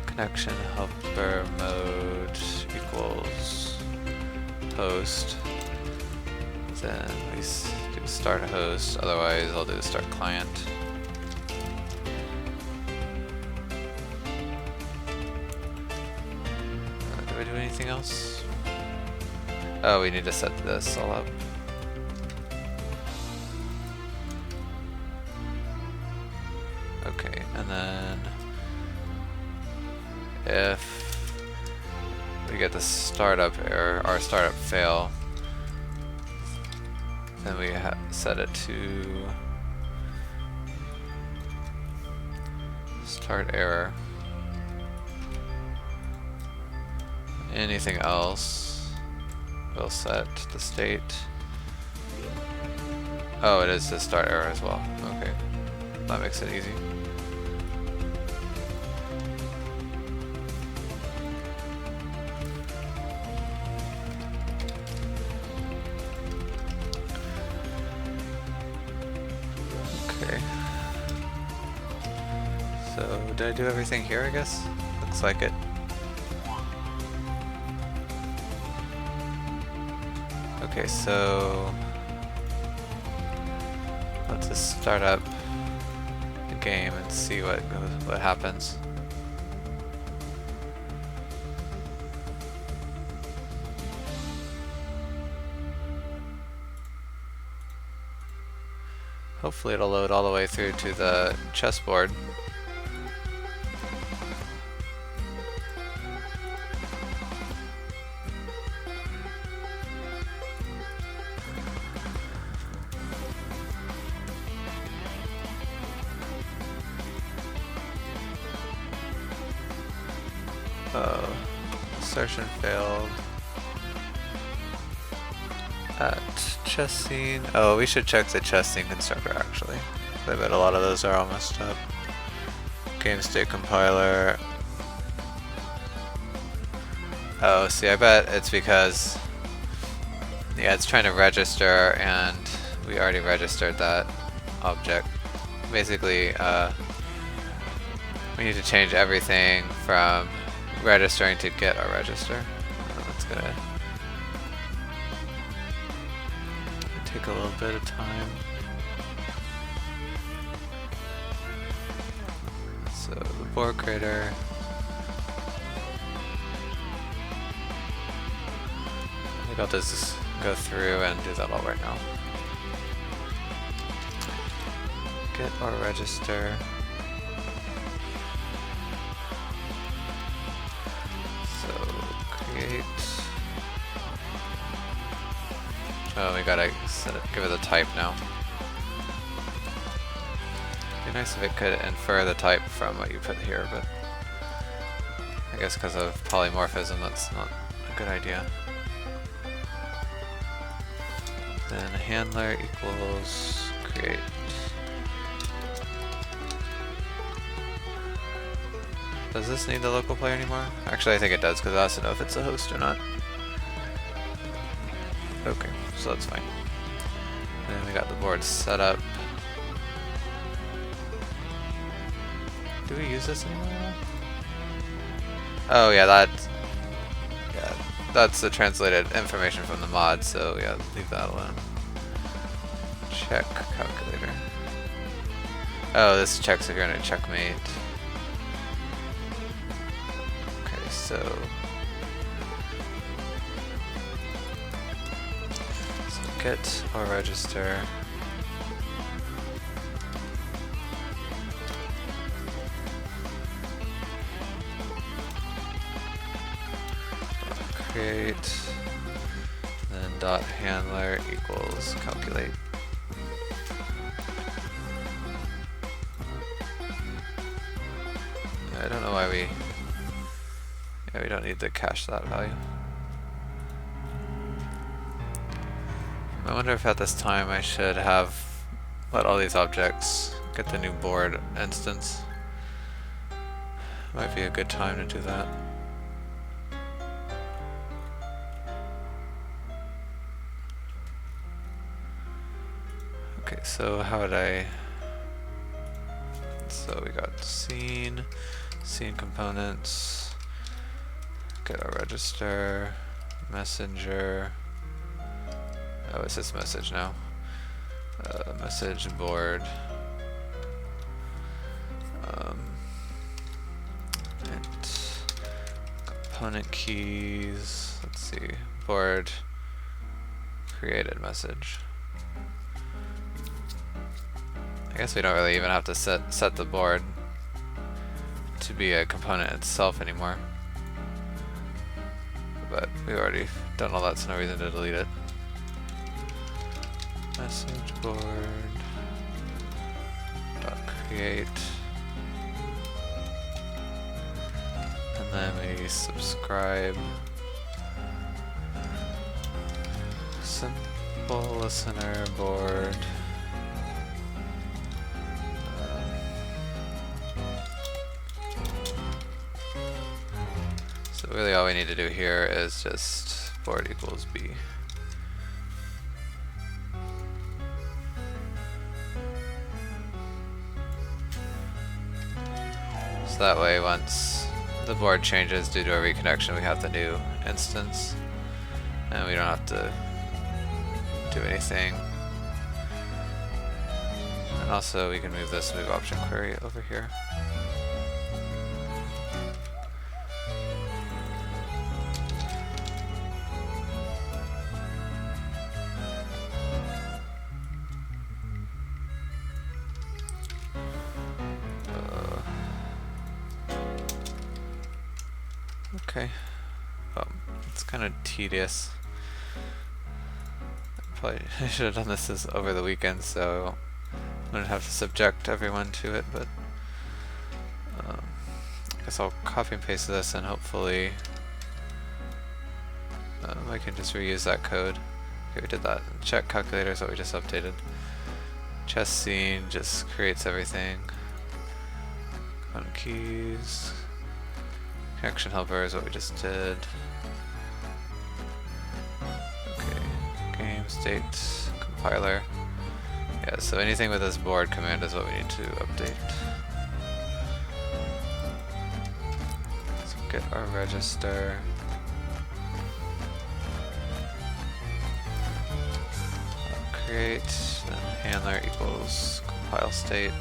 connection helper mode equals host, then we do start host, otherwise I'll do start client. Do I do anything else? Oh, we need to set this all up. Okay, and then if we get the startup error, our startup fail, then we set it to start error. Anything else, we'll set the state. Oh, it is the start error as well. Okay, that makes it easy. Okay. So, did I do everything here, I guess? Looks like it. Okay, so let's just start up the game and see what happens. Hopefully it'll load all the way through to the chessboard. Assertion failed. At chess scene. Oh, we should check the chess scene constructor actually. I bet a lot of those are all messed up. Game state compiler. Oh, see, I bet it's because, yeah, it's trying to register and we already registered that object. Basically, we need to change everything from registering to get our register. That's gonna take a little bit of time. So the board creator. I think I'll just go through and do that all right now. Get our register. Oh, we gotta set it, give it a type now. It'd be nice if it could infer the type from what you put here, but I guess because of polymorphism that's not a good idea. Then handler equals create Does this need the local player anymore? Actually, I think it does, because it has to know if it's a host or not. Okay, so that's fine. And then we got the board set up. Do we use this anymore? Oh yeah, that's the translated information from the mod, so yeah, leave that alone. Check calculator. Oh, this checks if you're gonna checkmate. Okay, so get or register. Create, then dot handler equals calculate. I don't know why we don't need to cache that value. I wonder if at this time I should have let all these objects get the new board instance. Might be a good time to do that. Okay, so how would I... So we got scene components, get our register, messenger, oh it's this message now, message board, and component keys, let's see, board created message. I guess we don't really even have to set the board to be a component itself anymore. But we've already done all that, so no reason to delete it. Message board dot create, and then we subscribe. Simple listener board. So really all we need to do here is just board equals B. So that way once the board changes due to a reconnection, we have the new instance and we don't have to do anything. And also we can move this move option query over here. Okay, it's kind of tedious. Probably I should have done this over the weekend, so I wouldn't have to subject everyone to it. But I guess I'll copy and paste this, and hopefully I can just reuse that code. Okay, we did that. Check calculator is what we just updated. Chess scene just creates everything. Component keys. Connection helper is what we just did. Okay, game state compiler. Yeah, so anything with this board command is what we need to update. So get our register. Create, then handler equals compile state.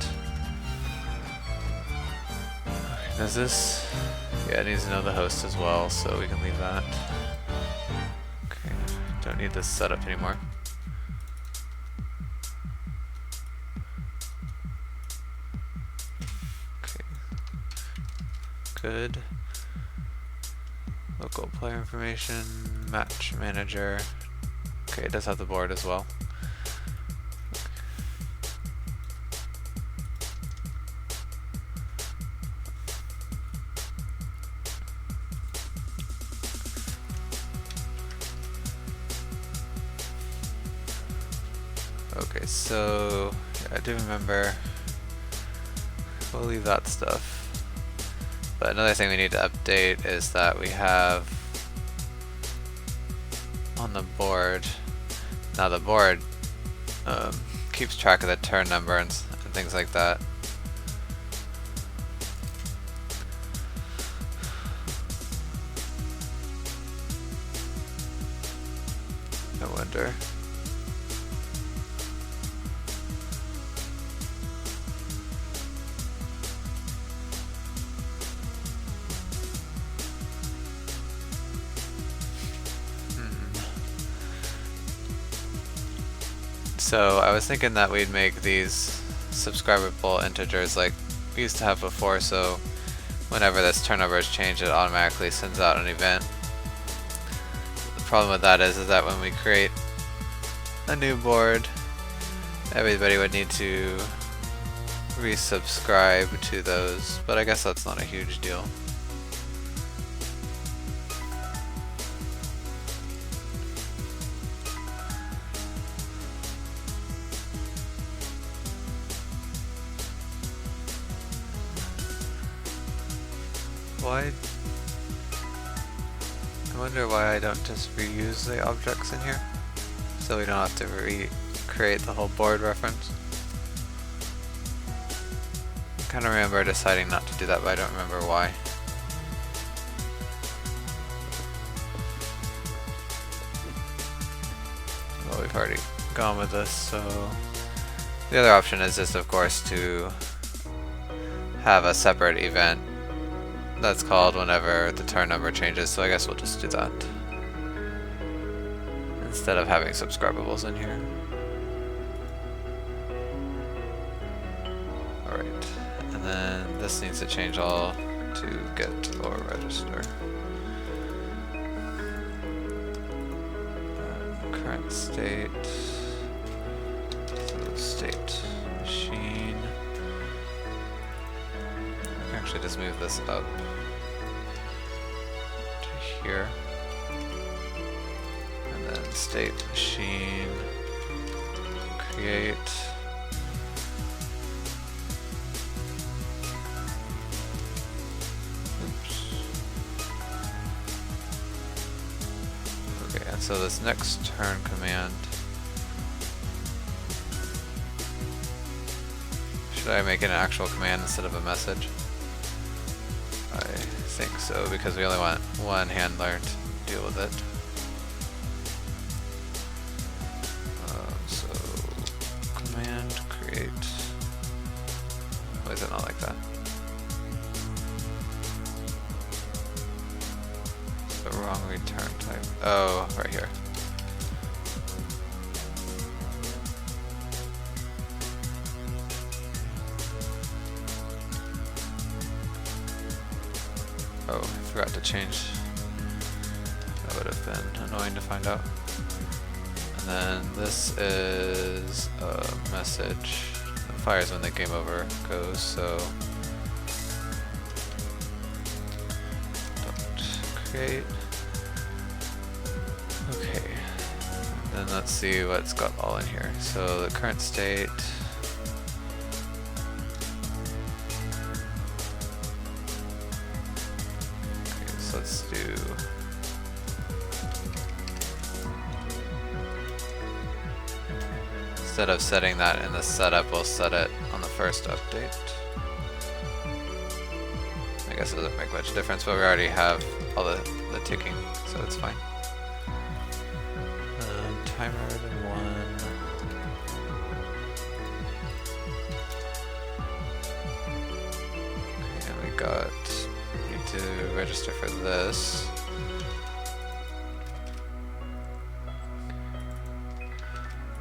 Does this? Yeah, it needs to know the host as well, so we can leave that. Okay, don't need this setup anymore. Okay, good. Local player information, match manager. Okay, it does have the board as well. Okay, so yeah, I do remember. We'll leave that stuff. But another thing we need to update is that we have on the board, now the board keeps track of the turn number and things like that. I wonder. So I was thinking that we'd make these subscribable integers like we used to have before, so whenever this turn number is changed, it automatically sends out an event. The problem with that is that when we create a new board, everybody would need to resubscribe to those, but I guess that's not a huge deal. I wonder why I don't just reuse the objects in here, so we don't have to recreate the whole board reference. I kind of remember deciding not to do that, but I don't remember why. Well, we've already gone with this, so the other option is just, of course, to have a separate event that's called whenever the turn number changes, so I guess we'll just do that instead of having subscribables in here. Alright, and then this needs to change all to get or register. Current state, so state machine. I can actually just move this up to here, and then state machine create. Oops. Okay, and so this next turn command, should I make it an actual command instead of a message? I think so, because we only want one handler to deal with it. So command create. Why is it not like that? It's the wrong return type. Oh, right here. Oh, I forgot to change. That would have been annoying to find out. And then this is a message that fires when the game over goes, so don't create. Okay. Then let's see what's got all in here. So the current state. Let's do instead of setting that in the setup, we'll set it on the first update. I guess it doesn't make much difference, but we already have all the ticking, so it's fine. Timer to 1. Okay, and we got to register for this.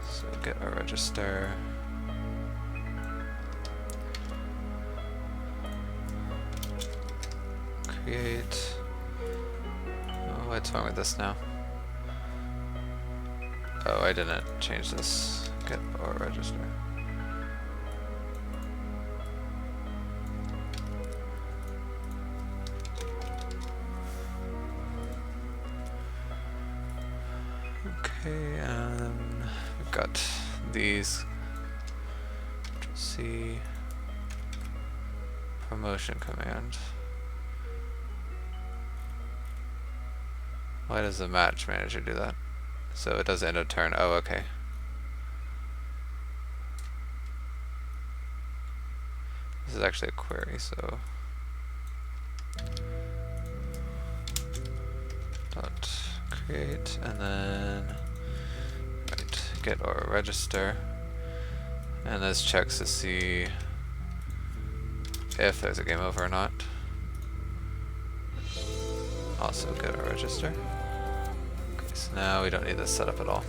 So get a register. Create. Oh, what's wrong with this now? Oh, I didn't change this. Get or register. Okay, and we've got these. Control C. Promotion command. Why does the match manager do that? So it does end of turn. Oh, okay. This is actually a query, so dot create, and then get or register, and this checks to see if there's a game over or not. Also get or register. Okay, so now we don't need this setup at all.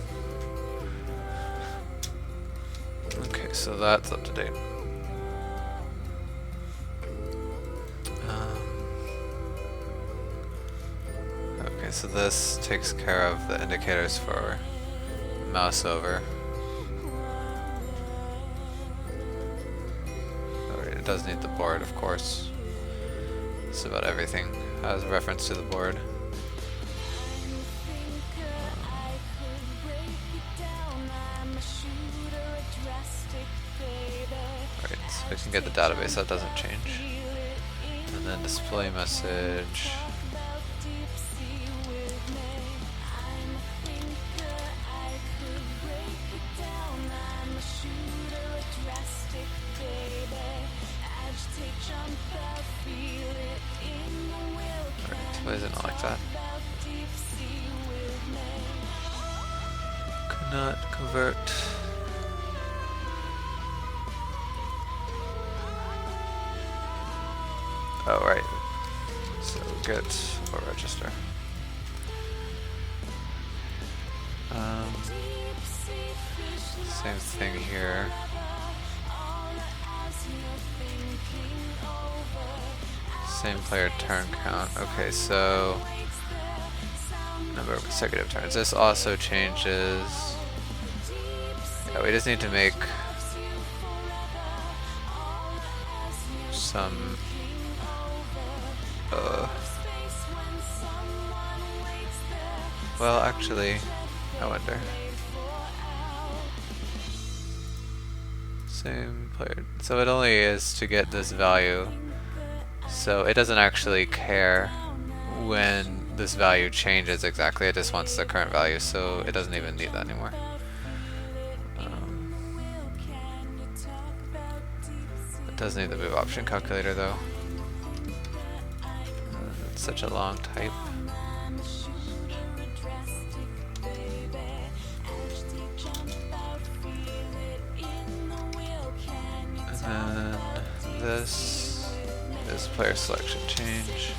Okay, so that's up to date. Okay, so this takes care of the indicators for mouse over. Alright, it does need the board, of course. It's about everything has a reference to the board. Alright, so we can get the database, that doesn't change. And then display message. Why is it not like that? Could not convert. Oh, right. So get or register. Same thing here. Same player turn count. Okay, so number of consecutive turns. This also changes. Yeah, we just need to make some well, actually, I wonder. Same player. So it only is to get this value. So it doesn't actually care when this value changes exactly. It just wants the current value, so it doesn't even need that anymore. It does need the move option calculator though. It's such a long type. And then this is player selection change.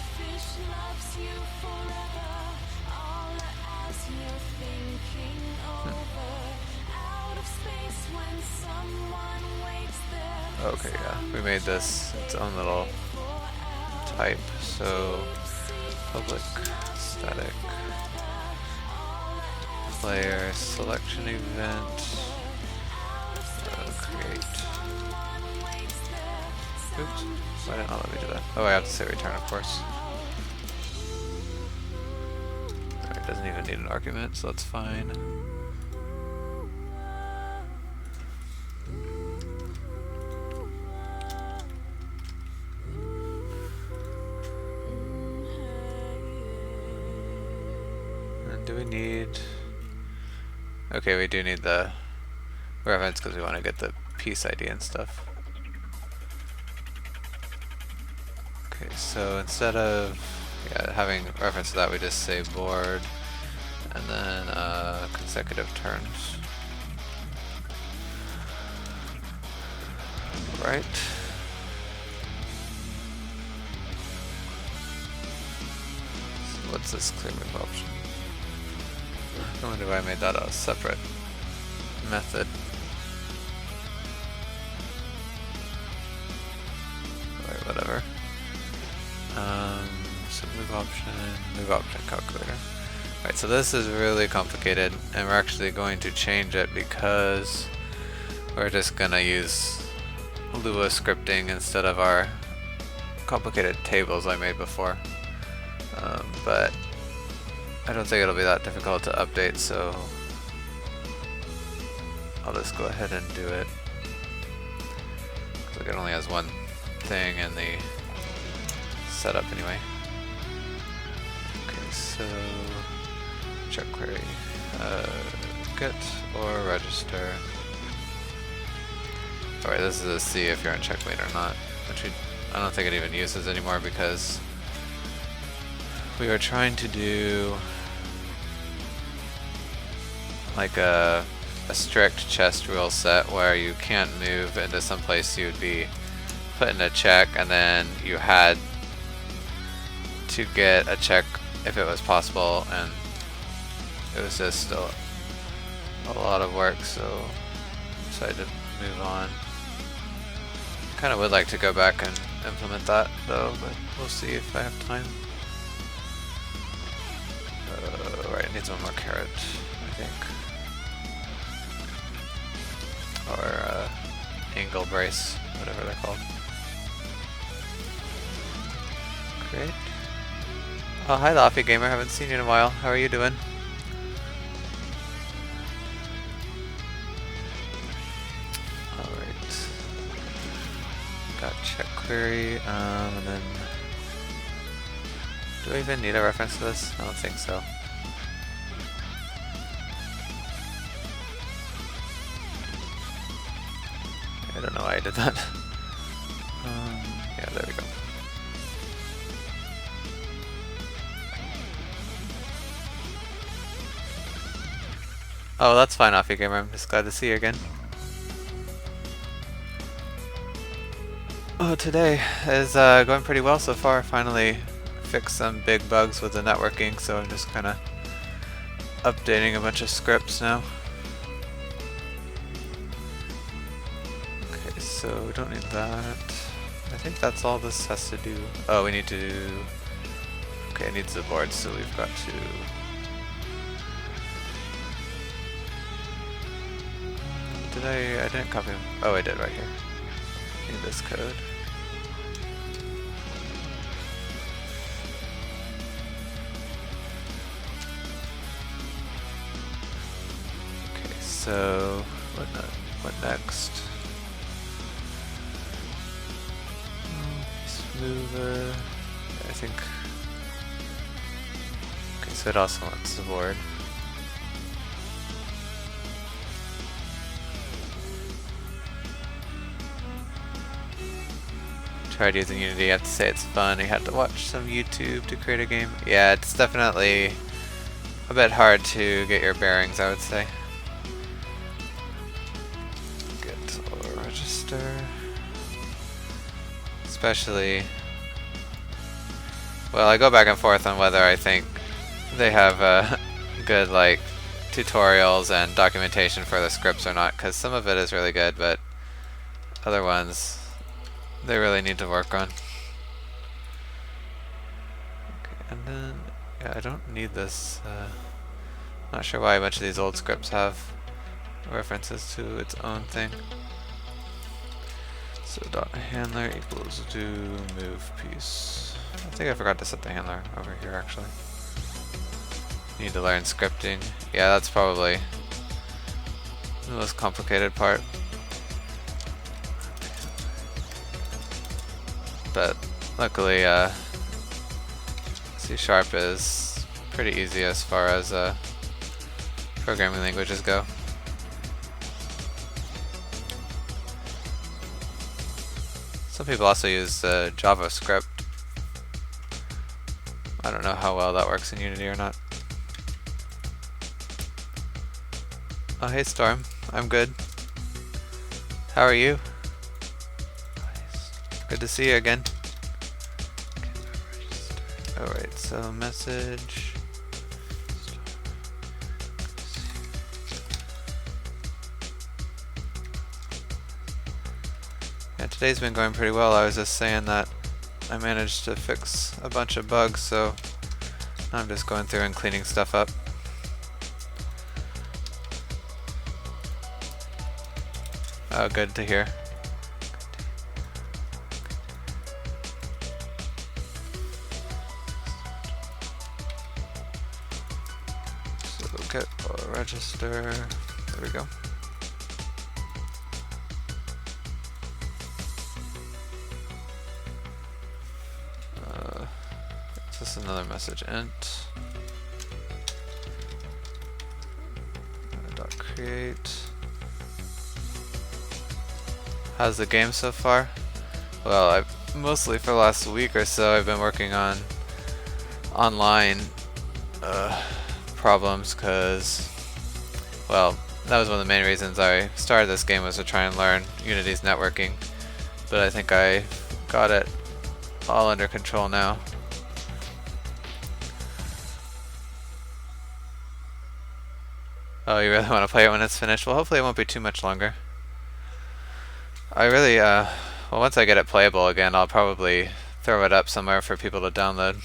Okay, yeah, we made this its own little type. So public static player selection event create. Oops, why didn't it let me do that? Oh, I have to say return, of course. Alright, it doesn't even need an argument, so that's fine. And do we need... Okay, we do need the reference because we want to get the piece ID and stuff. Okay, so instead of having reference to that, we just say board and then consecutive turns. Right. So what's this clear move option? I wonder why I made that a separate method. Alright, whatever. So move option calculator. Alright, so this is really complicated, and we're actually going to change it because we're just gonna use Lua scripting instead of our complicated tables I made before. But I don't think it'll be that difficult to update, so I'll just go ahead and do it. Because it only has one thing in the setup anyway. Okay, so check query. Get or register. Alright, this is to see if you're in checkmate or not, which I don't think it even uses anymore because we were trying to do like a strict chess rule set where you can't move into some place you would be put in a check, and then you had to get a check if it was possible, and it was just a lot of work, so I decided to move on. Kind of would like to go back and implement that though, but we'll see if I have time. Right, it needs one more carrot, I think. Or angle brace, whatever they're called. Great. Oh, hi Loppy Gamer, haven't seen you in a while. How are you doing? Alright. Got check query, and then... Do I even need a reference to this? I don't think so. I don't know why I did that. Yeah, there we go. Oh, that's fine, Offie Gamer. I'm just glad to see you again. Oh, today is going pretty well so far. Finally fixed some big bugs with the networking, so I'm just kind of updating a bunch of scripts now. Okay, so we don't need that. I think that's all this has to do. Oh, we need to do... Okay, it needs the board, so we've got to... I didn't copy them. Oh, I did right here. Need this code. Okay, so what next? Mover. I think. Okay, so it also wants the board. Tried using Unity, I have to say it's fun. You had to watch some YouTube to create a game. Yeah, it's definitely a bit hard to get your bearings, I would say. Get or register. Especially... Well, I go back and forth on whether I think they have good like tutorials and documentation for the scripts or not, because some of it is really good, but other ones they really need to work on. Okay, and then, yeah, I don't need this. Not sure why a bunch of these old scripts have references to its own thing. So dot handler equals to move piece. I think I forgot to set the handler over here actually. Need to learn scripting. Yeah, that's probably the most complicated part. But luckily, C# is pretty easy as far as programming languages go. Some people also use JavaScript. I don't know how well that works in Unity or not. Oh, hey Storm. I'm good. How are you? Good to see you again. Alright, so message. Yeah, today's been going pretty well. I was just saying that I managed to fix a bunch of bugs, so now I'm just going through and cleaning stuff up. Oh, good to hear. Get or register. There we go. Is this another message? Int. create. How's the game so far? Well, mostly for the last week or so I've been working on online problems because, well, that was one of the main reasons I started this game, was to try and learn Unity's networking. But I think I got it all under control now. Oh, you really want to play it when it's finished? Well, hopefully it won't be too much longer. I really, well, once I get it playable again, I'll probably throw it up somewhere for people to download.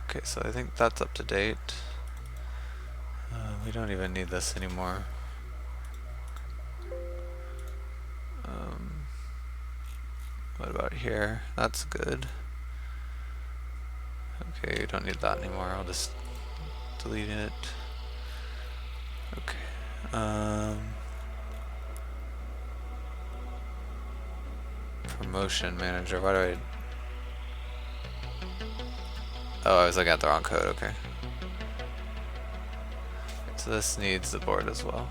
Okay, so I think that's up to date. We don't even need this anymore. What about here? That's good. Okay, you don't need that anymore. I'll just delete it. Okay. Promotion manager. Why do I? Oh, I was looking at the wrong code. Okay. So this needs the board as well.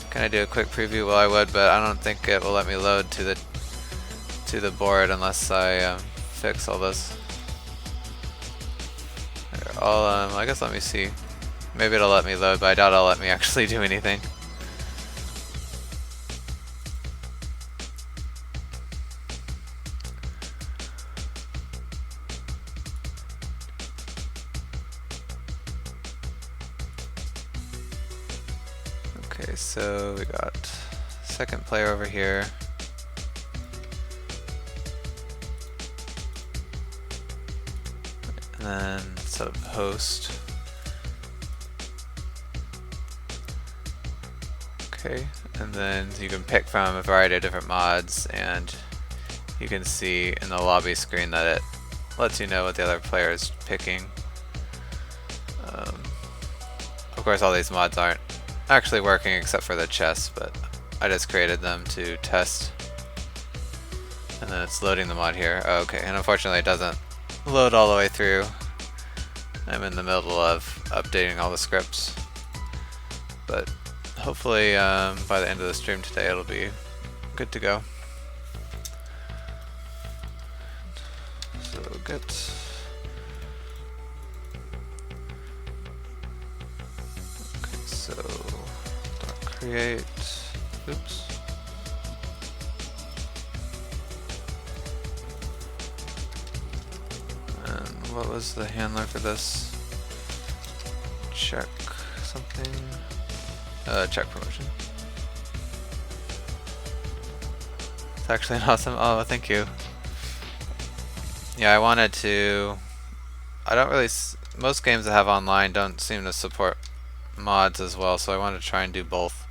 Can I do a quick preview? Well, I would, but I don't think it will let me load to the board unless I fix all this. I guess let me see. Maybe it'll let me load, but I doubt it'll let me actually do anything. Okay, so we got second player over here. And then set up host. Okay, and then you can pick from a variety of different mods, and you can see in the lobby screen that it lets you know what the other player is picking. Of course, all these mods aren't actually working except for the chess, but I just created them to test. And then it's loading the mod here. Oh, okay, and unfortunately it doesn't load all the way through. I'm in the middle of updating all the scripts, but hopefully by the end of the stream today it'll be good to go. So get create, oops. And what was the handler for this? Check something. Check promotion. It's actually an awesome. Oh, thank you. Yeah, I wanted to. I don't really. Most games that have online don't seem to support mods as well, so I wanted to try and do both.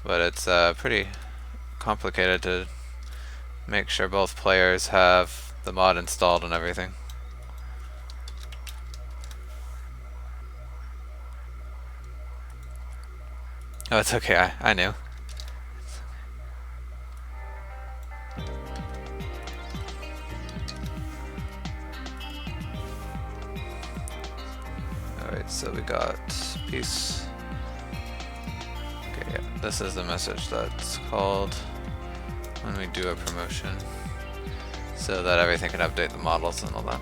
But it's pretty complicated to make sure both players have the mod installed and everything. Oh, it's okay, I knew. Alright, so we got peace. Okay, yeah, this is the message that's called when we do a promotion, so that everything can update the models and all that.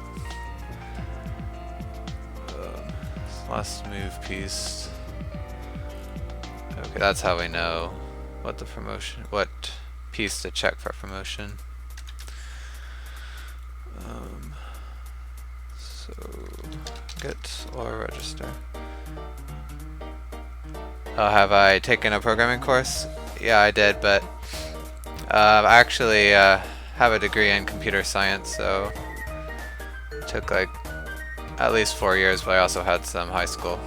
Last move piece. Okay, that's how we know what the promotion, what piece to check for promotion. So get or register. Oh, have I taken a programming course? Yeah, I did, but I actually have a degree in computer science, so it took like at least 4 years, but I also had some high school.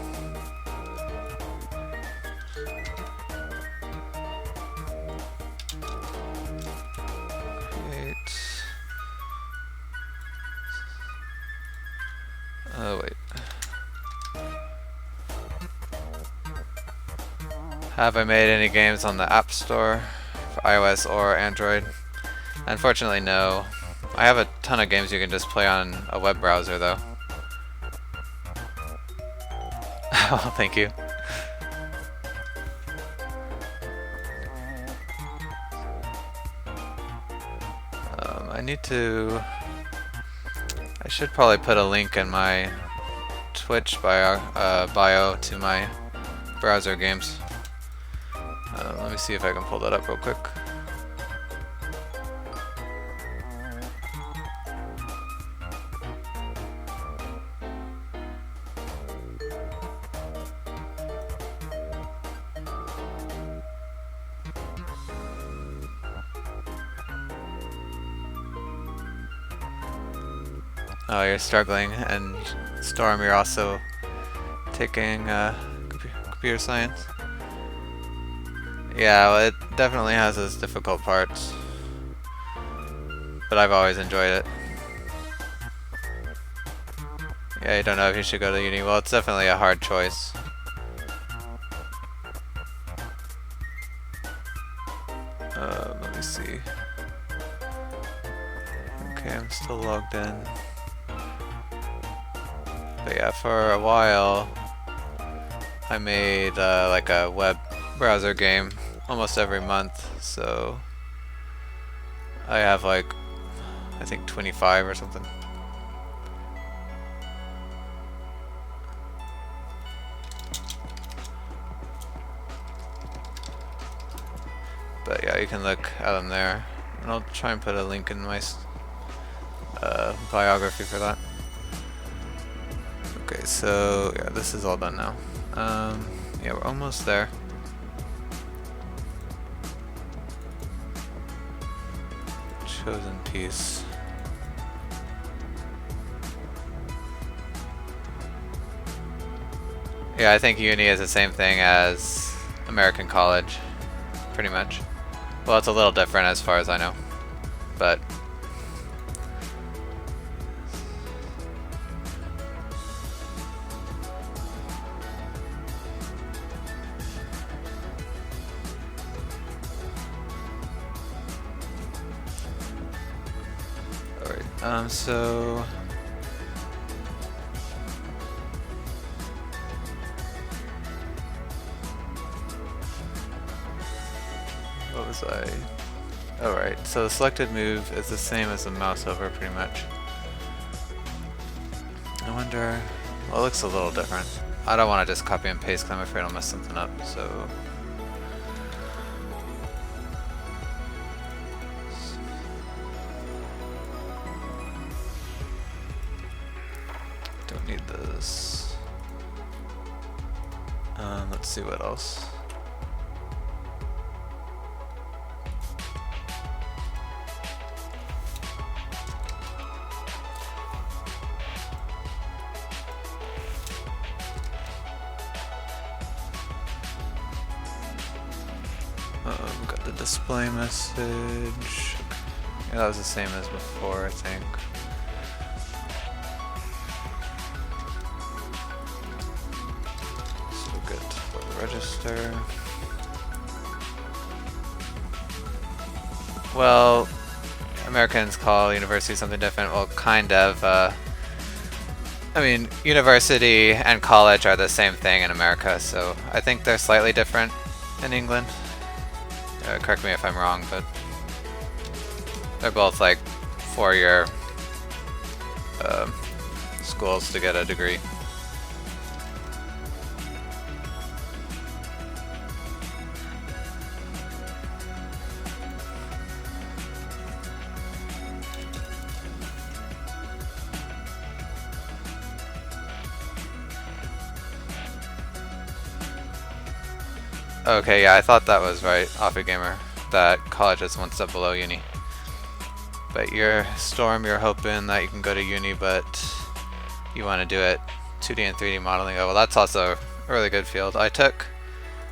Oh wait. Have I made any games on the App Store for iOS or Android? Unfortunately, no. I have a ton of games you can just play on a web browser, though. Oh, thank you. I should probably put a link in my Twitch bio to my browser games. Let me see if I can pull that up real quick. Oh, you're struggling, and Storm, you're also taking computer science. Yeah, well, it definitely has its difficult parts, but I've always enjoyed it. Yeah, you don't know if you should go to uni. Well, it's definitely a hard choice. Let me see. Okay, I'm still logged in. But yeah, for a while, I made like a web browser game almost every month, so I have like, I think 25 or something. But yeah, you can look at them there, and I'll try and put a link in my biography for that. Okay, so yeah, this is all done now. Yeah, we're almost there. Chosen piece. Yeah, I think uni is the same thing as American college, pretty much. Well, it's a little different as far as I know, but alright, so what was I? Alright, so the selected move is the same as the mouse over, pretty much. I wonder, well, it looks a little different. I don't want to just copy and paste because I'm afraid I'll mess something up, so don't need this. Let's see what else. Got the display message. Yeah, that was the same as before, I think. So good for the register. Well, Americans call university something different. Well, kind of. I mean, university and college are the same thing in America, so I think they're slightly different in England. Correct me if I'm wrong, but they're both like 4-year schools to get a degree. Okay, yeah, I thought that was right, Gamer, that college is one step below uni. But Storm, you're hoping that you can go to uni, but you want to do it 2D and 3D modeling. Oh, well, that's also a really good field. I took,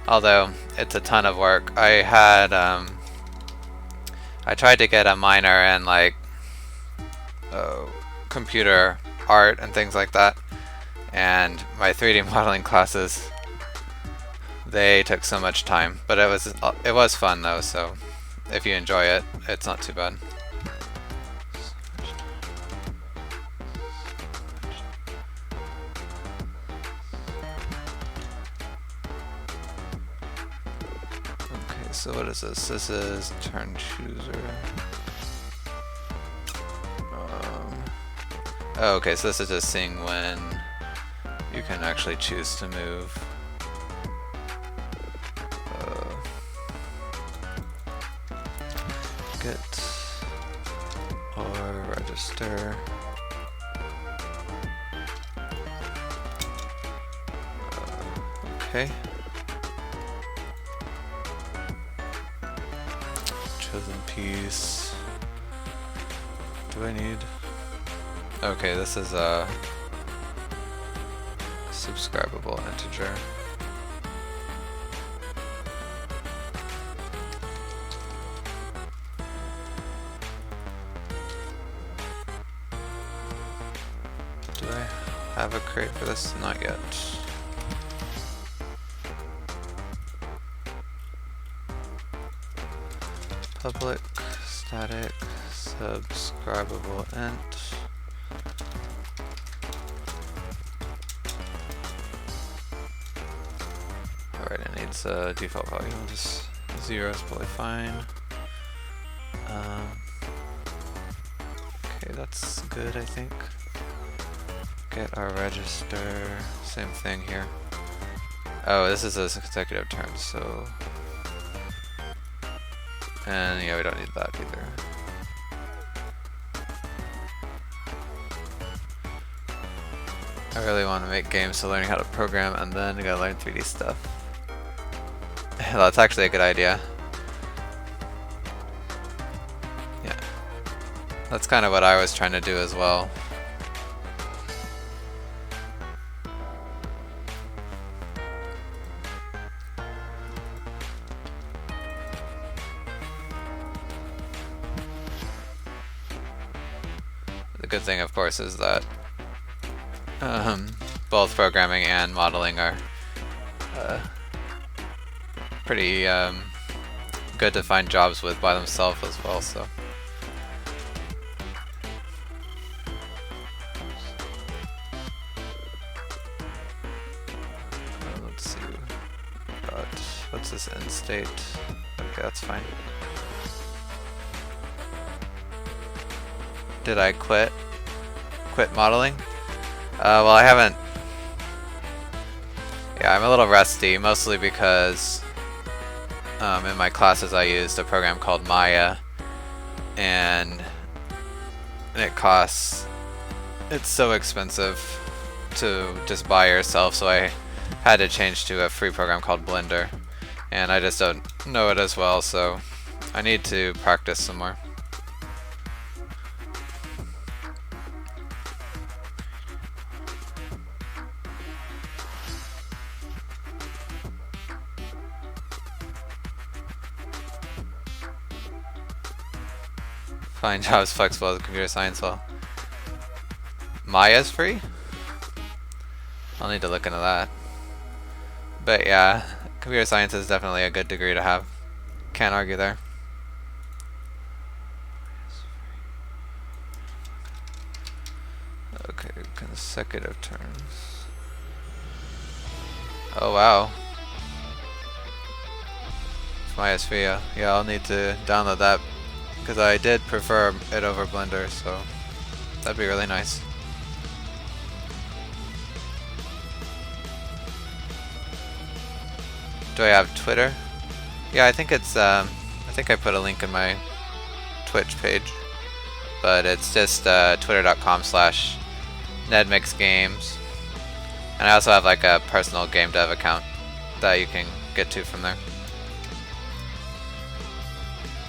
although it's a ton of work, I tried to get a minor in like computer art and things like that, and my 3D modeling classes, They took so much time, but it was fun though. So if you enjoy it, it's not too bad. Okay, so what is this? This is turn chooser. Oh, okay, so this is just seeing when you can actually choose to move. Get or register. Okay. Chosen piece. Do I need? Okay, this is a subscribable integer. Do I have a crate for this? Not yet. Public static subscribable int. Alright, it needs a default value. Just 0 is probably fine. Okay, that's good, I think. Get our register. Same thing here. Oh, this is a consecutive turn, so. And yeah, we don't need that either. I really want to make games, so learning how to program and then I gotta learn 3D stuff. That's actually a good idea. Yeah. That's kind of what I was trying to do as well. The good thing, of course, is that both programming and modeling are pretty good to find jobs with by themselves as well. So. Let's see. What's this end state? Okay, that's fine. Did I quit modeling? Well, I haven't. Yeah, I'm a little rusty, mostly because in my classes I used a program called Maya, and it's so expensive to just buy yourself, so I had to change to a free program called Blender, and I just don't know it as well, so I need to practice some more. Find jobs flexible as computer science. Well, Maya's free? I'll need to look into that. But yeah, computer science is definitely a good degree to have. Can't argue there. Okay, consecutive turns. Oh wow. Maya's free. Yeah, I'll need to download that, because I did prefer it over Blender, so that'd be really nice. Do I have Twitter? Yeah, I think it's I think I put a link in my Twitch page, but it's just twitter.com/nedmixgames, and I also have like a personal game dev account that you can get to from there,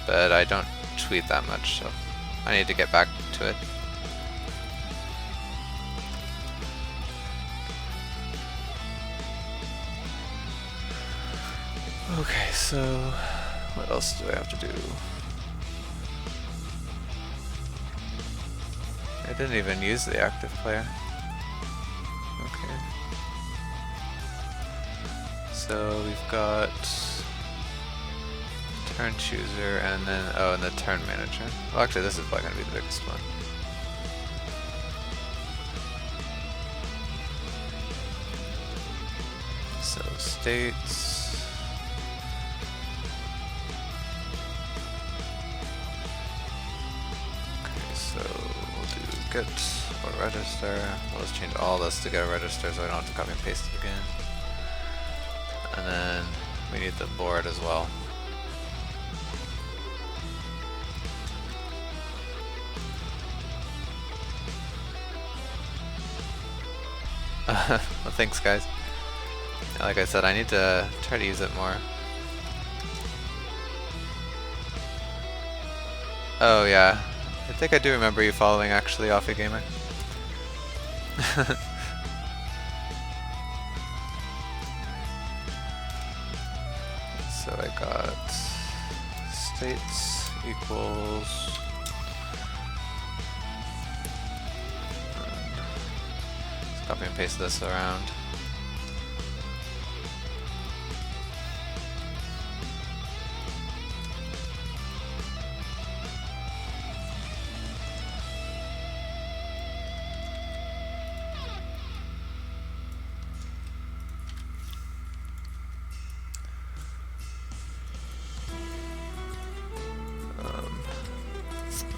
but I don't tweet that much, so I need to get back to it. Okay, so what else do I have to do? I didn't even use the active player. Okay. so we've got turn chooser and then, oh, and the turn manager. Well, actually, this is probably going to be the biggest one. So states. Okay, so we'll do get or register. We'll just change all this to get a register so I don't have to copy and paste it again. And then we need the board as well. Well, thanks guys. Like I said, I need to try to use it more. Oh yeah, I think I do remember you following actually, Offie Gamer. So I got states equals let's copy and paste this around.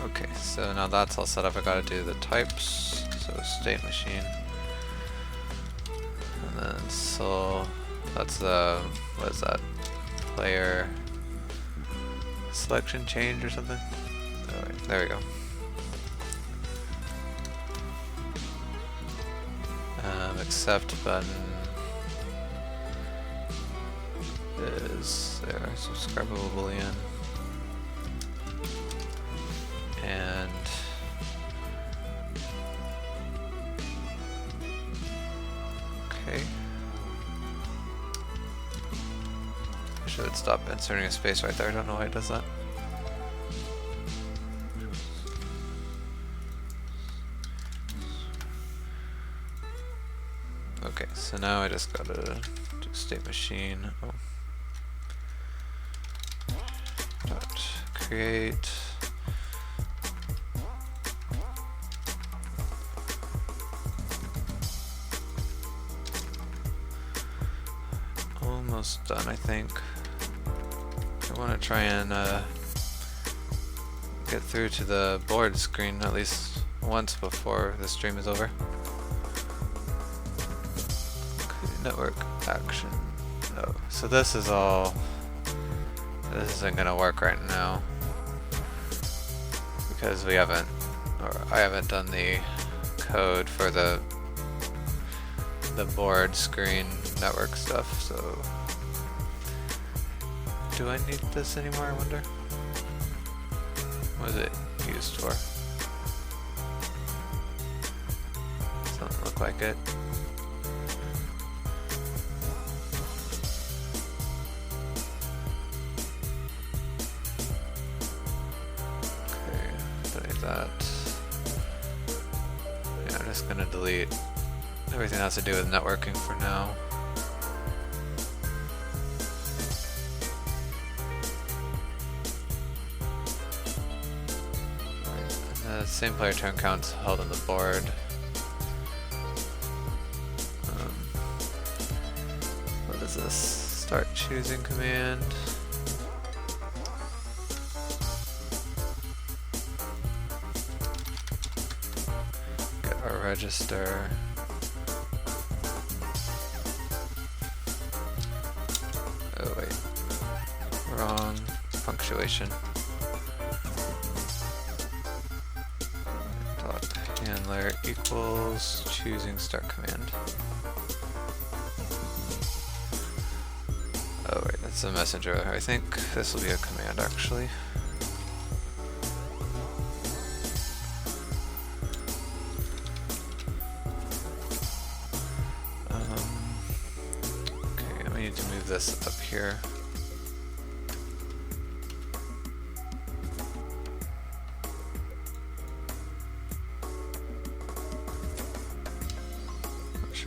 Okay, so now that's all set up, I gotta do the types, so state machine. And then so that's the, what is that, player selection change or something? Oh, wait, there we go. Accept button is there, subscribable boolean. And okay, I should stop inserting a space right there. I don't know why it does that. Okay, so now I just gotta do state machine. Oh. Dot create. Almost done, I think. I want to try and get through to the board screen at least once before the stream is over. Okay, network action. Oh, so this is all. This isn't gonna work right now because we haven't, or I haven't done the code for the board screen network stuff, so do I need this anymore, I wonder? What is it used for? Doesn't look like it. Okay, delete that. Yeah, I'm just gonna delete everything that has to do with networking for now. The same player turn counts held on the board. What is this? Start choosing command. Get our register. Oh wait, wrong punctuation. Handler equals choosing start command. Oh wait, that's a messenger. I think this will be a command actually. Okay, I need to move this up here.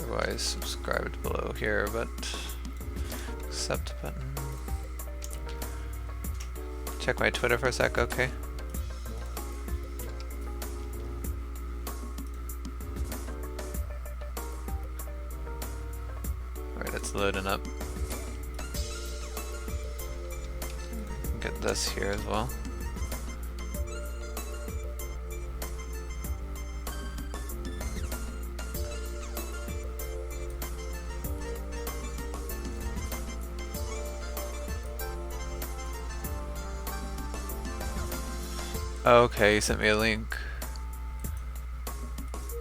Why is subscribed below here, but accept button. Check my Twitter for a sec, okay. Alright, it's loading up. Get this here as well. Okay, you sent me a link.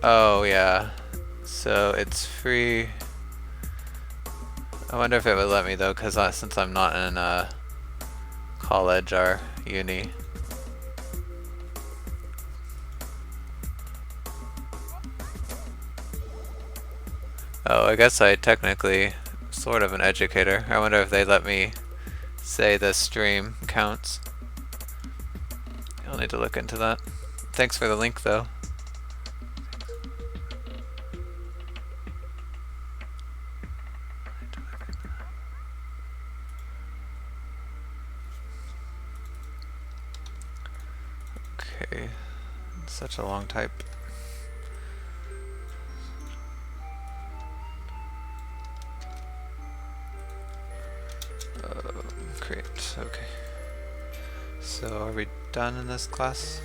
Oh yeah, so it's free. I wonder if it would let me though, because since I'm not in college or uni. Oh, I guess I technically sort of an educator. I wonder if they let me say the stream counts. I'll need to look into that. Thanks for the link though. Okay, such a long type. Create, okay. So are we done in this class?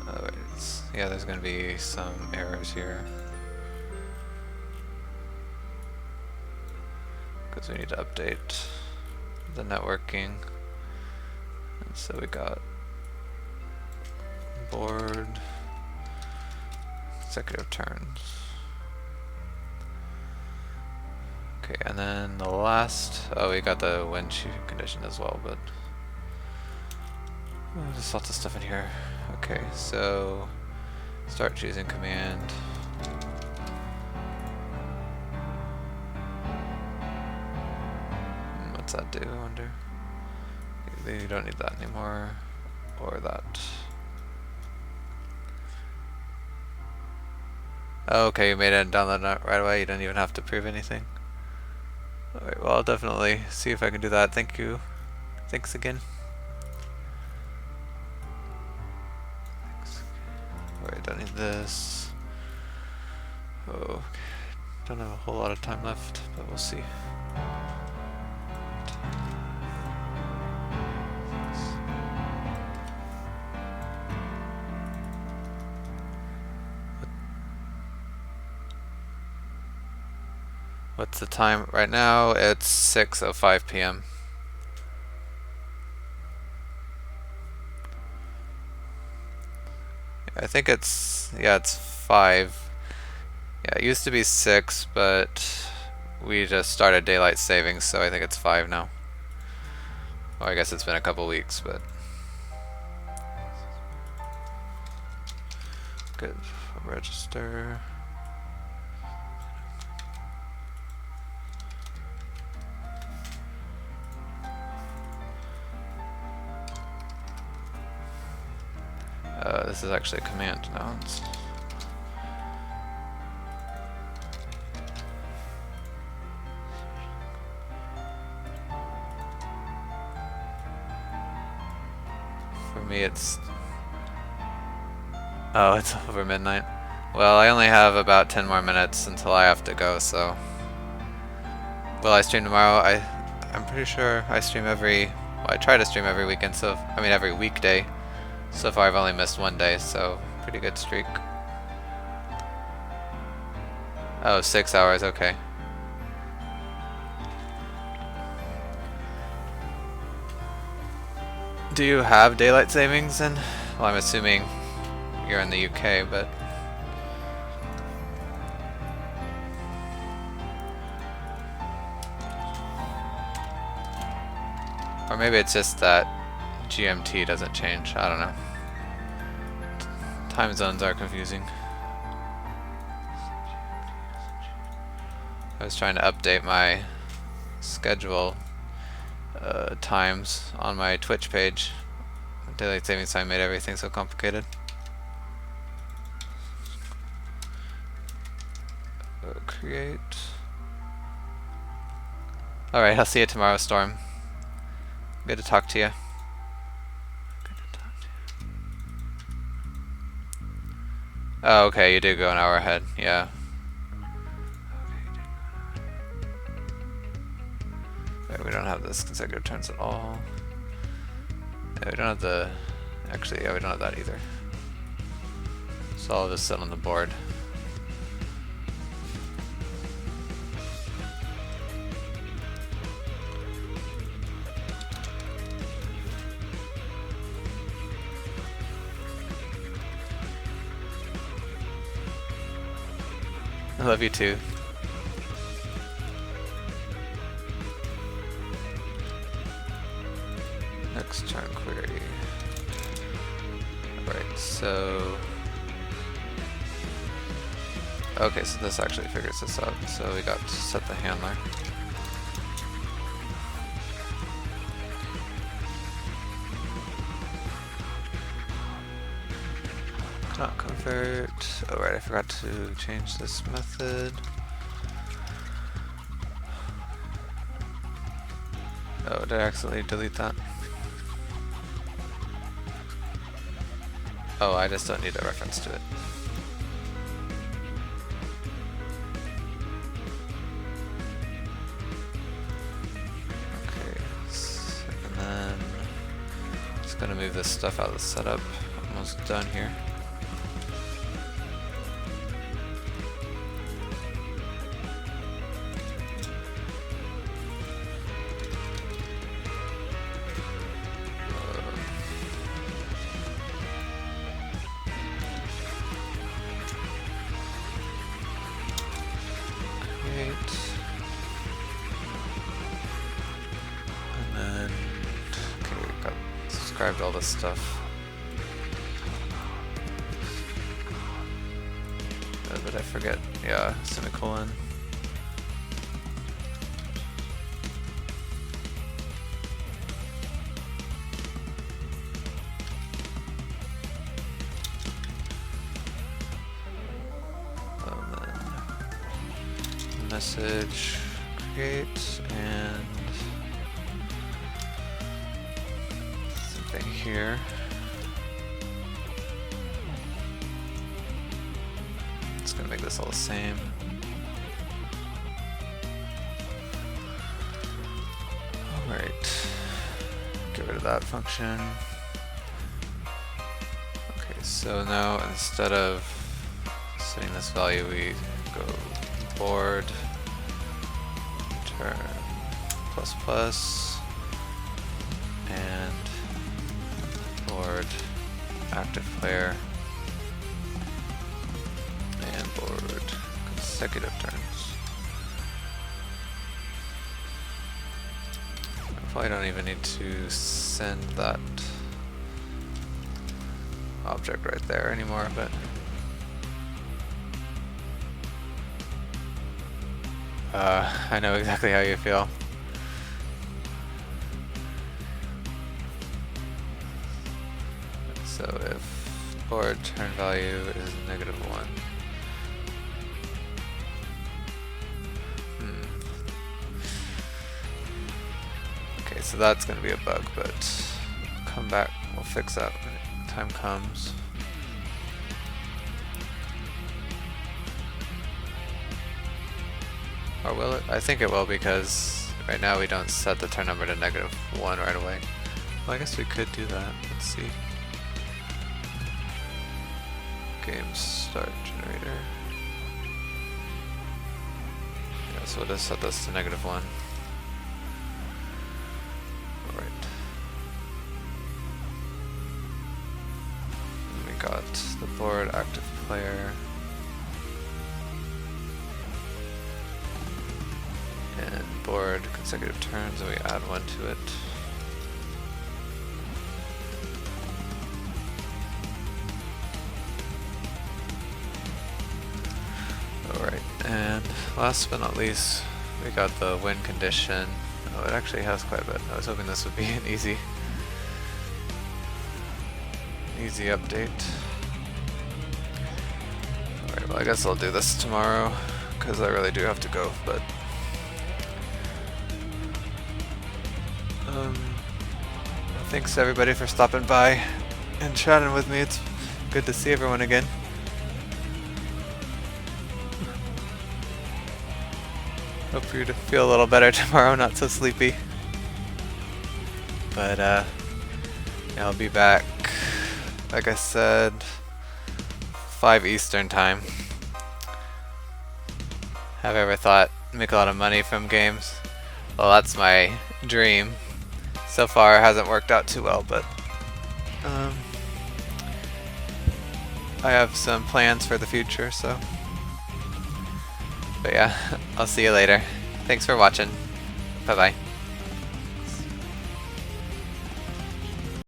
Oh, yeah, there's gonna be some errors here. Because we need to update the networking. And so we got board, consecutive turns. Okay, and then the last, oh, we got the wind shear condition as well, but oh, there's lots of stuff in here. Okay, so start choosing command. What's that do, I wonder? You don't need that anymore, or that. Oh, okay, you made it and download it right away, you don't even have to prove anything. Alright, well, I'll definitely see if I can do that. Thank you. Thanks again. Alright, don't need this. Oh, okay. Don't have a whole lot of time left, but we'll see. What's the time right now? It's 6:05 p.m. I think it's, yeah, it's 5. Yeah, it used to be 6, but we just started daylight savings, so I think it's 5 now. Well, I guess it's been a couple weeks, but good. Register. This is actually a command now. For me, it's oh, it's over midnight. Well, I only have about 10 more minutes until I have to go, so will I stream tomorrow? I'm pretty sure I stream every. Well, I try to stream every weekend, so I mean every weekday. So far I've only missed 1 day, so pretty good streak. Oh, 6 hours, okay. Do you have daylight savings then? Well, I'm assuming you're in the UK, but or maybe it's just that GMT doesn't change. I don't know. Time zones are confusing. I was trying to update my schedule times on my Twitch page. Daylight savings time made everything so complicated. Create. Alright, I'll see you tomorrow, Storm. Good to talk to you. Oh, okay, you do go an hour ahead, yeah. Okay, we don't have this consecutive turns at all. Yeah, we don't have the... Actually, yeah, we don't have that either. So I'll just sit on the board. I love you too. Next turn query. Alright, so... Okay, so this actually figures this out. So we got to set the handler. Cannot convert. Oh right, I forgot to change this method. Oh, did I accidentally delete that? Oh, I just don't need a reference to it. Okay, and then just gonna move this stuff out of the setup. Almost done here. And then, okay, we got described all this stuff. But I forget, yeah, semicolon. Message create and something here. It's gonna make this all the same. Alright, get rid of that function. Okay, so now instead of setting this value, we go board turn plus plus and board active player and board consecutive turns. I probably don't even need to send that object right there anymore, but I know exactly how you feel. So if board turn value is -1. Okay, so that's going to be a bug, but come back, we'll fix that when time comes. Or will it? I think it will, because right now we don't set the turn number to -1 right away. Well, I guess we could do that. Let's see. Game start generator. Yeah, so we'll just set this to -1. Alright. And we got the board active player. And board consecutive turns, and we add 1 to it. Alright, and last but not least, we got the win condition. Oh, it actually has quite a bit. I was hoping this would be an easy update. Alright, well I guess I'll do this tomorrow, because I really do have to go, but Um, Thanks everybody for stopping by and chatting with me. It's good to see everyone again. Hope you feel a little better tomorrow, not so sleepy. But I'll be back, like I said, 5 Eastern time. Have I ever thought make a lot of money from games? Well, that's my dream. So far it hasn't worked out too well, but I have some plans for the future, so. But yeah, I'll see you later. Thanks for watching. Bye bye.